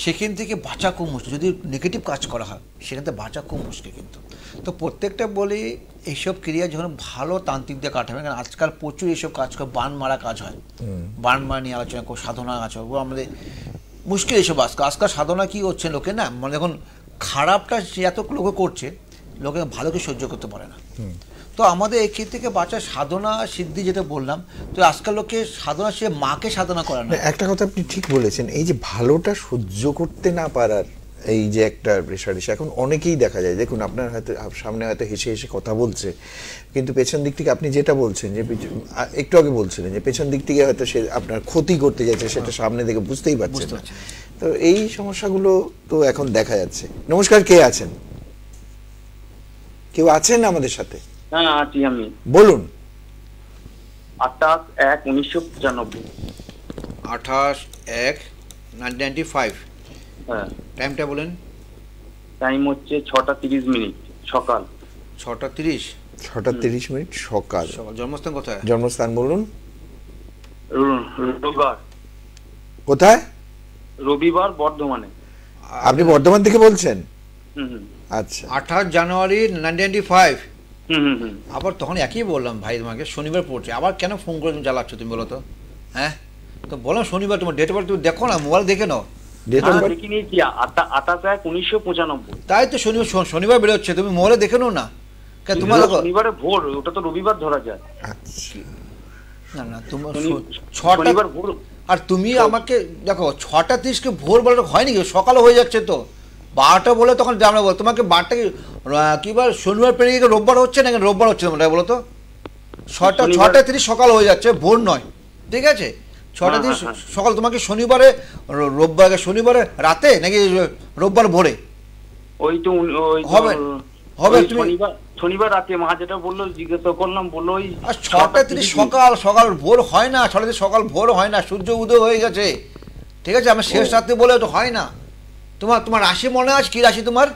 সেখান থেকে বাঁচা খুব মুশকিল, যদি নেগেটিভ কাজ করা হয় সেখান থেকে বাঁচা খুব মুশকিল। কিন্তু তো প্রত্যেকটা বলি এইসব ক্রিয়া যখন ভালো তান্ত্রিক দিয়ে কাটাবে, কারণ আজকাল প্রচুর এইসব কাজ করে, বান মারা কাজ হয়, বান মারা নিয়ে আলোচনা করো, সাধনা কাজ হয়, আমাদের মুশকিল এইসব। আজকাল সাধনা কি হচ্ছে লোকে না, মানে যখন খারাপটা এত লোকে করছে, লোকে ভালোকে সহ্য করতে পারে না। তো আমাদের এই ক্ষেত্রে থেকে বাঁচার সাধনা সিদ্ধি যেটা বললাম, তো আজকাল লোকে সাধনা, সে মাকে সাধনা করে না। একটা কথা আপনি ঠিক বলেছেন, এই যে ভালোটা সহ্য করতে না পারার এই যে একটা রেশারেশি এখন অনেকেই দেখা যায়। দেখুন আপনার হয়তো সামনে হয়তো হেসে হেসে কথা বলছে, কিন্তু পেছন দিক থেকে আপনি যেটা বলছেন, যে একটু আগে বলছিলেন যে পেছন দিক থেকে হয়তো সে আপনার ক্ষতি করতে যাচ্ছে, সেটা সামনে থেকে বুঝতেই পারছেন না। তো এই সমস্যাগুলো তো এখন দেখা যাচ্ছে। নমস্কার, কে আছেন? কেউ আছেন আমাদের সাথে? হ্যাঁ আছি আমি। বলুন। 28/1/1995। 28/1/1995। হ্যাঁ। টাইমটা বলেন। টাইম হচ্ছে 6:30 সকাল। 6:30 সকাল। জন্মস্থান কোথায়? জন্মস্থান বলুন। রবিবার। কোথায়? রবিবার, বর্ধমানে। আপনি বর্ধমান থেকে বলছেন? আচ্ছা। 28 জানুয়ারি 1995। হুম। আবার তখন একই বললাম ভাই তোমাকে, শনিবার পড়ছে, আবার কেন ফোন করে তুমি জ্বালাচ্ছ তুমি বলো তো? হ্যাঁ, তো বললাম শনিবার, তোমার ডেট অফ বার্থ তুমি দেখো না, মোবাইল দেখে নাও। দেখে নিয়েছি 28/1/1995। তাই তো শনিবার বেরোচ্ছে, তুমি মোবাইলে দেখে নাও না। তোমার শনিবারে ভোর, ওটা তো রবিবার ধরা যায়। না তোমার 6টা ভোর। আর তুমি আমাকে দেখো 6:30 ভোর বলে হয়নি, সকালে হয়ে যাচ্ছে তো। 12টা বলে তখন আমরা বল তোমাকে 12টা কি বার শনিবার পেরিয়ে গিয়ে রোববার হচ্ছে না, রোববার হচ্ছে তোমরা বলো তো? 6:30 সকাল হয়ে যাচ্ছে, ভোর নয়, ঠিক আছে? 6:30 সকাল। তোমাকে শনিবারে শনিবারে রাতে নাকি রোববার ভোরে? ওই তো হবে তুমি শনিবার রাতে মা যেটা বললো, জিজ্ঞাসা করলাম, বললো ওই 6:30 সকাল ভোর হয় না, 6:30 সকাল ভোর হয় না, সূর্য উদয় হয়ে গেছে, ঠিক আছে? আমার শেষ রাতে বলে তো হয় না। তোমার রাশি মনে আছে? কি রাশি তোমার?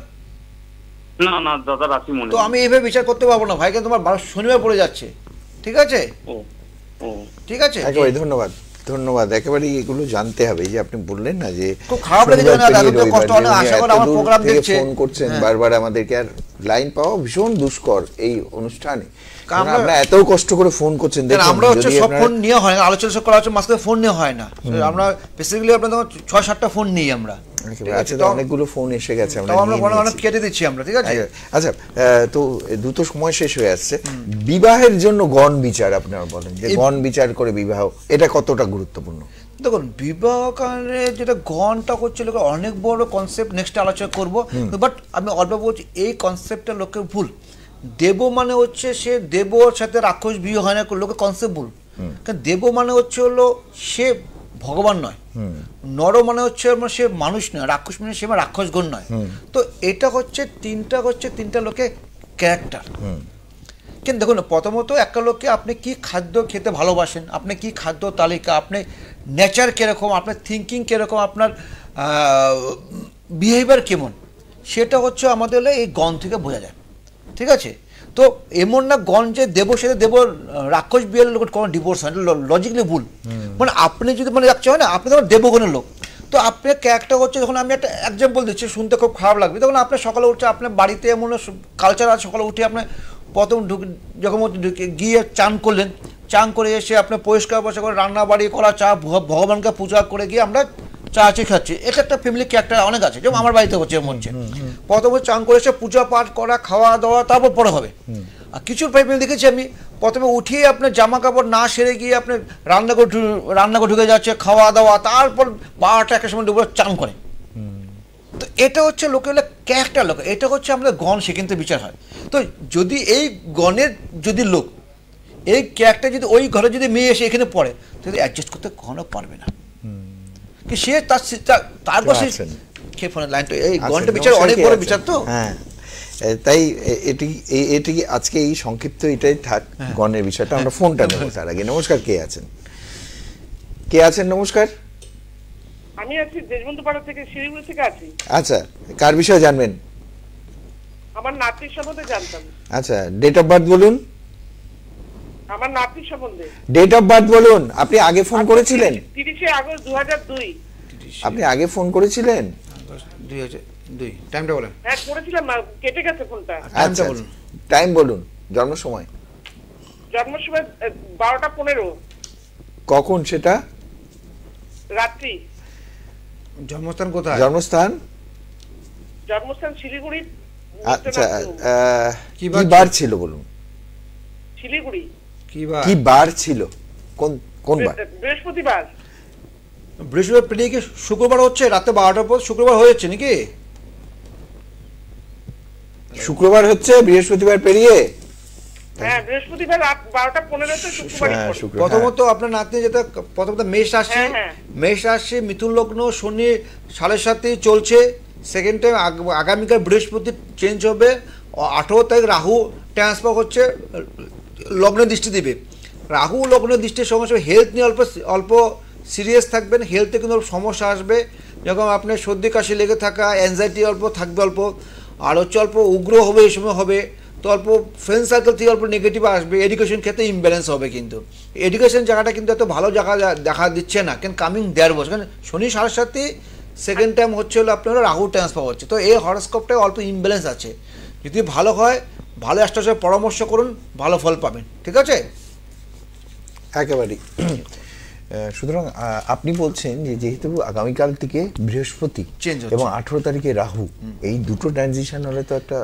না দাদা, রাশি মনে। তো আমি এইভাবে বিচার করতে পারবো না ভাই, কেন তোমার শনিবার পড়ে যাচ্ছে, ঠিক আছে? ঠিক আছে, একেবারে ধন্যবাদ। একেবারে এগুলো জানতে হবে। যে আপনি বললেন না যে খুব খারাপ লেগেছে, আশা করি আমার প্রোগ্রাম দেখছে, ফোন করছেন বারবার আমাদেরকে, আর লাইন পাওয়া ভীষণ দুষ্কর এই অনুষ্ঠানে। আমরা এত কষ্ট করে ফোন করছেন, দেখুন আমরা হচ্ছে সব ফোন নিয়ে হয় না, আলোচনা করা হচ্ছে, মাঝখানে ফোন নিয়ে হয় না। আমরা বেসিক্যালি আপনাদের 6-7টা ফোন নিই আমরা। আচ্ছা, অনেকগুলো ফোন এসে গেছে, আমরা কেটে দিচ্ছি আমরা, ঠিক আছে? আচ্ছা, তো দ্রুত সময় শেষ হয়ে আসছে। বিবাহের জন্য গণ বিচার আপনারা বলেন, যে গণ বিচার করে বিবাহ, এটা কতটা গুরুত্বপূর্ণ? দেখুন, বিবাহ কারণে যেটা গণটা হচ্ছে লোকের অনেক বড় কনসেপ্ট, নেক্সট আলোচনা করবো, বাট আমি অল্প বলছি, এই কনসেপ্টটা লোকের ভুল। দেব মানে হচ্ছে সে দেবর সাথে রাক্ষস বিয়ে হয় না, লোকের কনসেপ্ট ভুল। কারণ দেব মানে হচ্ছে হলো সে ভগবান নয়, নর মানে হচ্ছে সে মানুষ নয়, রাক্ষস মানে সে রাক্ষসগণ নয়। তো এটা হচ্ছে তিনটা লোকে ক্যারেক্টার। কিন্তু দেখুন, প্রথমত একটা লোককে আপনি কি খাদ্য খেতে ভালোবাসেন, আপনি কি খাদ্য তালিকা, আপনি নেচার কীরকম, আপনার থিঙ্কিং কীরকম, আপনার বিহেভিয়ার কেমন, সেটা হচ্ছে আমাদের এই গণ থেকে বোঝা যায়। ঠিক আছে? তো এমন না গণ যে দেব সেটা দেব, রাক্ষস বিয়ের লোক কোনো ডিভোর্স হয়, লজিকলি ভুল। মানে আপনি যদি মানে রাখতে হয় না, আপনি তখন দেবগণের লোক, তো আপনার ক্যারেক্টার হচ্ছে, যখন আমি একটা এক্সাম্পল দিচ্ছি, শুনতে খুব খারাপ লাগবে, তখন আপনি সকালে উঠছে, আপনার বাড়িতে এমন কালচার আছে, সকালে উঠে আপনি প্রথম যখন গিয়ে চান করলেন, চান করে এসে আপনার পরিষ্কার পরিষ্কার করে রান্না বাড়ি করা, চা, ভগবানকে পূজা করে গিয়ে আমরা চা খাচ্ছি। এটা একটা ফ্যামিলি ক্যারেক্টার অনেক আছে, যেমন আমার বাড়িতে হচ্ছে এমন হচ্ছে। প্রথমে চান করে এসে পূজা পাঠ করা, খাওয়া দাওয়া, তারপর পরে হবে। আর কিছু ফ্যামিলি দেখেছি আমি, প্রথমে উঠিয়ে আপনার জামা কাপড় না সেরে গিয়ে আপনার রান্নাঘর ঢুকে যাচ্ছে, খাওয়া দাওয়া, তারপর 12টা 1টার সময় ডুবে চান করে। তো এটা হচ্ছে লোকে হলে ক্যারেক্টার লোক, এটা হচ্ছে আমাদের গণ, সেখান থেকে বিচার হয়। তো যদি এই গণের যদি লোক এই ক্যারেক্টার যদি ওই ঘরে যদি মেয়ে এসে এখানে পড়ে, তাহলে অ্যাডজাস্ট করতে কখনো পারবে না। কি সে তার বসে কে ফোনের লাইনটা, এই গণটা বিচার অনেক বড় বিচার। তো হ্যাঁ, তাই এটি আজকে এই সংক্ষিপ্ত এটাই থাক গণের বিষয়টা। আমরা ফোনটা নেব তার আগে। নমস্কার, কে আছেন? নমস্কার। আমি আছি দেশবন্ধু পাড়া থেকে, শিলিগুড়ি থেকে আছি। আচ্ছা, কার বিষয়ে জানবেন? আমার নাতির সম্বন্ধে জানতাম। আচ্ছা, ডেট অফ বার্থ বলুন। আমার নাতির সম্বন্ধে ডেট অফ বার্থ বলুন। আপনি আগে ফোন করেছিলেন? 30 আগস্ট 2002। আপনি আগে ফোন করেছিলেন? 2002। টাইমটা বলেন। হ্যাঁ করেছিলাম, কেটে গেছে ফোনটা। আচ্ছা বলুন, টাইম বলুন, জন্ম সময়। জন্ম সময় 12টা 15। কখন সেটা? রাত্রি। জন্মস্থান কোথায়? জন্মস্থান শিলিগুড়ি। আচ্ছা, কি বার ছিল বলুন? শিলিগুড়ি। কি বার ছিল? কোন বার? বৃহস্পতিবার। বৃহস্পতিবার পেরিয়ে কি শুক্রবার হচ্ছে? রাতে 12টার পর শুক্রবার হয়েছে নাকি? শুক্রবার হচ্ছে বৃহস্পতিবার পেরিয়ে? হ্যাঁ, বৃহস্পতিবার রাত 12টা 15 শুক্রবারই। প্রথমত আপনার নাতনি যেটা, প্রথমত মেষ রাশি, মিথুন লগ্ন, শনি 7.5 চলছে। সেকেন্ড টাইম আগামীকাল বৃহস্পতি চেঞ্জ হবে, 18 তারিখ রাহু ট্রান্সফার হচ্ছে, লগ্নে দৃষ্টি দিবে। রাহু লগ্নের দৃষ্টির সমস্যা, হেলথ নিয়ে অল্প সিরিয়াস থাকবেন, হেলথে কিন্তু সমস্যা আসবে। যখন আপনার সর্দি কাশি লেগে থাকা, অ্যাংজাইটি অল্প থাকবে, অল্প আর হচ্ছে অল্প উগ্র হবে, এই সময় হবে। তো অল্প ফ্রেন্ড সার্কেল থেকে অল্প নেগেটিভ আসবে। এডুকেশন ক্ষেত্রে ইমব্যালেন্স হবে, কিন্তু এডুকেশন জায়গাটা কিন্তু এত ভালো জায়গা দেখা দিচ্ছে না, কেন কামিং 1.5 বছর, কারণ শনি 7.5 সেকেন্ড টাইম হচ্ছে হলো আপনার রাহু ট্রান্সফার হচ্ছে। তো এই হরস্কোপটায় অল্প ইমব্যালেন্স আছে। যদি ভালো হয়, ভালো অ্যাস্ট্রোলজার পরামর্শ করুন, ভালো ফল পাবেন। ঠিক আছে? একেবারেই। সুতরাং আপনি বলছেন যে যেহেতু আগামীকাল থেকে বৃহস্পতি এবং 18 তারিখে রাহু, এই দুটো ট্রানজিশন হলে তো একটা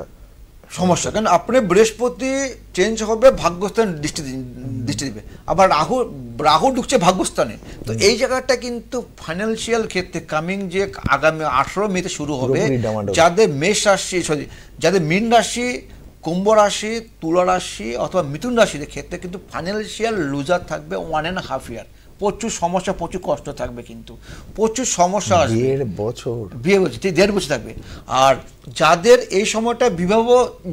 সমস্যা, কারণ আপনি বৃহস্পতি চেঞ্জ হবে, ভাগ্যস্থান দৃষ্টি দিবে, আবার রাহু ঢুকছে ভাগ্যস্থানে। তো এই জায়গাটা কিন্তু ফাইন্যান্সিয়াল ক্ষেত্রে কামিং যে আগামী 18 মেতে শুরু হবে, যাদের মেষ রাশি, যাদের মীন রাশি, কুম্ভ রাশি, তুলা রাশি অথবা মিথুন রাশির ক্ষেত্রে কিন্তু ফাইন্যান্সিয়াল লুজার থাকবে 1.5 ইয়ার। প্রচুর সমস্যা, প্রচুর কষ্ট থাকবে, কিন্তু প্রচুর সমস্যা আসবে। 1.5 বছর থাকবে। আর যাদের এই সময়টা বিবাহ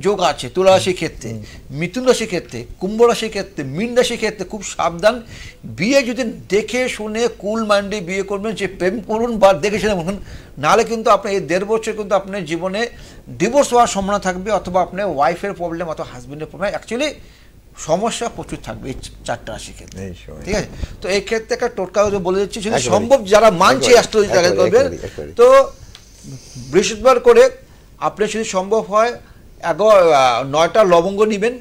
যোগ আছে তুলা রাশির ক্ষেত্রে, মিথুন রাশির ক্ষেত্রে, কুম্ভ রাশির ক্ষেত্রে, মীন রাশির ক্ষেত্রে খুব সাবধান। বিয়ে যদি দেখে শুনে কুল মাইন্ডে বিয়ে করবেন, যে প্রেম করুন বা দেখে শুনে করুন, নাহলে কিন্তু আপনার এই 1.5 বছর কিন্তু আপনার জীবনে ডিভোর্স হওয়ার সম্ভাবনা থাকবে, অথবা আপনার ওয়াইফের প্রবলেম অথবা হাজবেন্ডের প্রবলেম, অ্যাকচুয়ালি সমস্যা প্রচুর থাকবে এই 4টা রাশির ক্ষেত্রে। ঠিক আছে? তো এই ক্ষেত্রে একটা টোটকা বলে দিচ্ছি, যদি সম্ভব যারা মানছে অ্যাস্ট্রোলজি জায়গা করবেন, তো বৃহস্পতিবার করে আপনি যদি সম্ভব হয় 9টা লবঙ্গ নেবেন।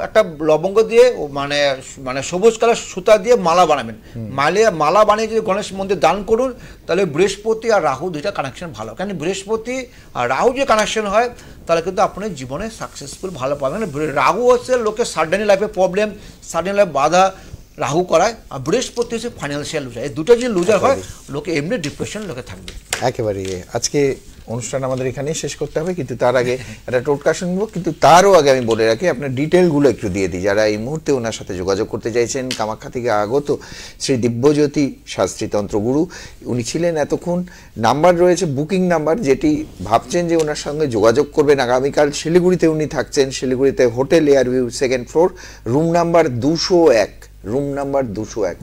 একটা লবঙ্গ দিয়ে মানে সবুজ কালার সুতা দিয়ে মালা বানাবেন। মালা বানিয়ে যদি গণেশ মন্দির দান করুন, তাহলে বৃহস্পতি আর রাহু দুইটা কানেকশন ভালো। কারণ বৃহস্পতি আর রাহু যে কানেকশন হয়, তাহলে কিন্তু আপনি জীবনে সাকসেসফুল ভালো পাবেন। রাহু হচ্ছে লোকের সাডেন লাইফে প্রবলেম, সাডেন লাইফ বাধা রাহু করায়, আর বৃহস্পতি হচ্ছে ফাইন্যান্সিয়াল লুজার। এই দুটো যে লুজার হয়, লোকে এমনি ডিপ্রেশন লোকে থাকবে। একেবারে। আজকে অনুষ্ঠান আমাদের এখানেই শেষ করতে হবে, কিন্তু তার আগে একটা টোটকা শুনবো। কিন্তু তারও আগে আমি বলে রাখি, আপনার ডিটেলগুলো একটু দিয়ে দিই। যারা এই মুহূর্তে ওনার সাথে যোগাযোগ করতে চাইছেন, কামাখ্যা থেকে আগত শ্রী দিব্যজ্যোতি শাস্ত্রী তন্ত্রগুরু, উনি ছিলেন এতক্ষণ। নাম্বার রয়েছে বুকিং নাম্বার, যেটি ভাবছেন যে ওনার সঙ্গে যোগাযোগ করবেন। আগামীকাল শিলিগুড়িতে উনি থাকছেন, শিলিগুড়িতে hotel Airview 2nd floor, room number 201, room number 201,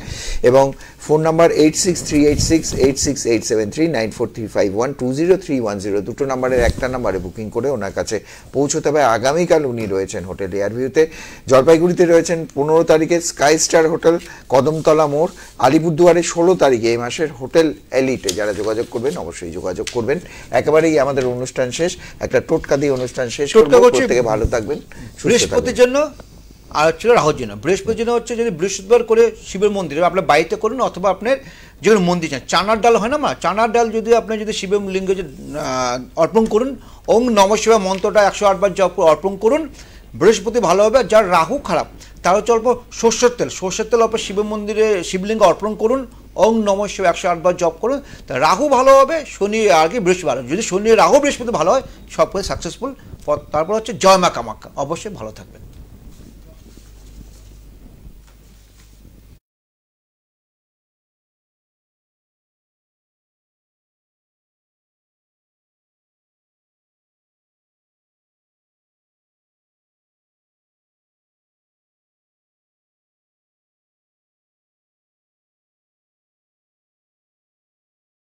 এবং ফোন নাম্বার 8638686873, 9435120310, দুটো নাম্বারের একটা নাম্বারে বুকিং করে ওনার কাছে পৌঁছতে হবে। আগামীকাল উনি রয়েছেন হোটেল এয়ারভিউতে। জলপাইগুড়িতে রয়েছেন 15 তারিখে স্কাই স্টার হোটেল, কদমতলা মোড়। আলিপুরদুয়ারে 16 তারিখে এই মাসের হোটেল এলিটে। যারা যোগাযোগ করবেন অবশ্যই যোগাযোগ করবেন। একেবারেই আমাদের অনুষ্ঠান শেষ, একটা টোটকা দিয়ে অনুষ্ঠান শেষ করব। প্রত্যেকে ভালো থাকবেন, বৃহস্পতির জন্য আর হচ্ছে রাহুর জন্য। বৃহস্পতির জন্য হচ্ছে যদি বৃহস্পতিবার করে শিবের মন্দিরে আপনার বাড়িতে করুন, অথবা আপনার যে কোনো মন্দির চান, চানার ডাল হয় না মা, চানার ডাল যদি আপনি যদি শিবের লিঙ্গে অর্পণ করুন, ওং নমঃ শিবায় মন্ত্রটা 108 বার জপ করে অর্পণ করুন, বৃহস্পতি ভালো হবে। যার রাহু খারাপ তার হচ্ছে অল্প সর্ষের তেল অল্প শিবের মন্দিরে শিবলিঙ্গে অর্পণ করুন, ওং নমঃ শিবায় 108 বার জপ করুন, তা রাহু ভালো হবে। শনি আর কি বৃহস্পতি, যদি শনি রাহু বৃহস্পতি ভালো হয় সব সাকসেসফুল। তারপর হচ্ছে জয় মা কামাখ্যা, অবশ্যই ভালো থাকবেন।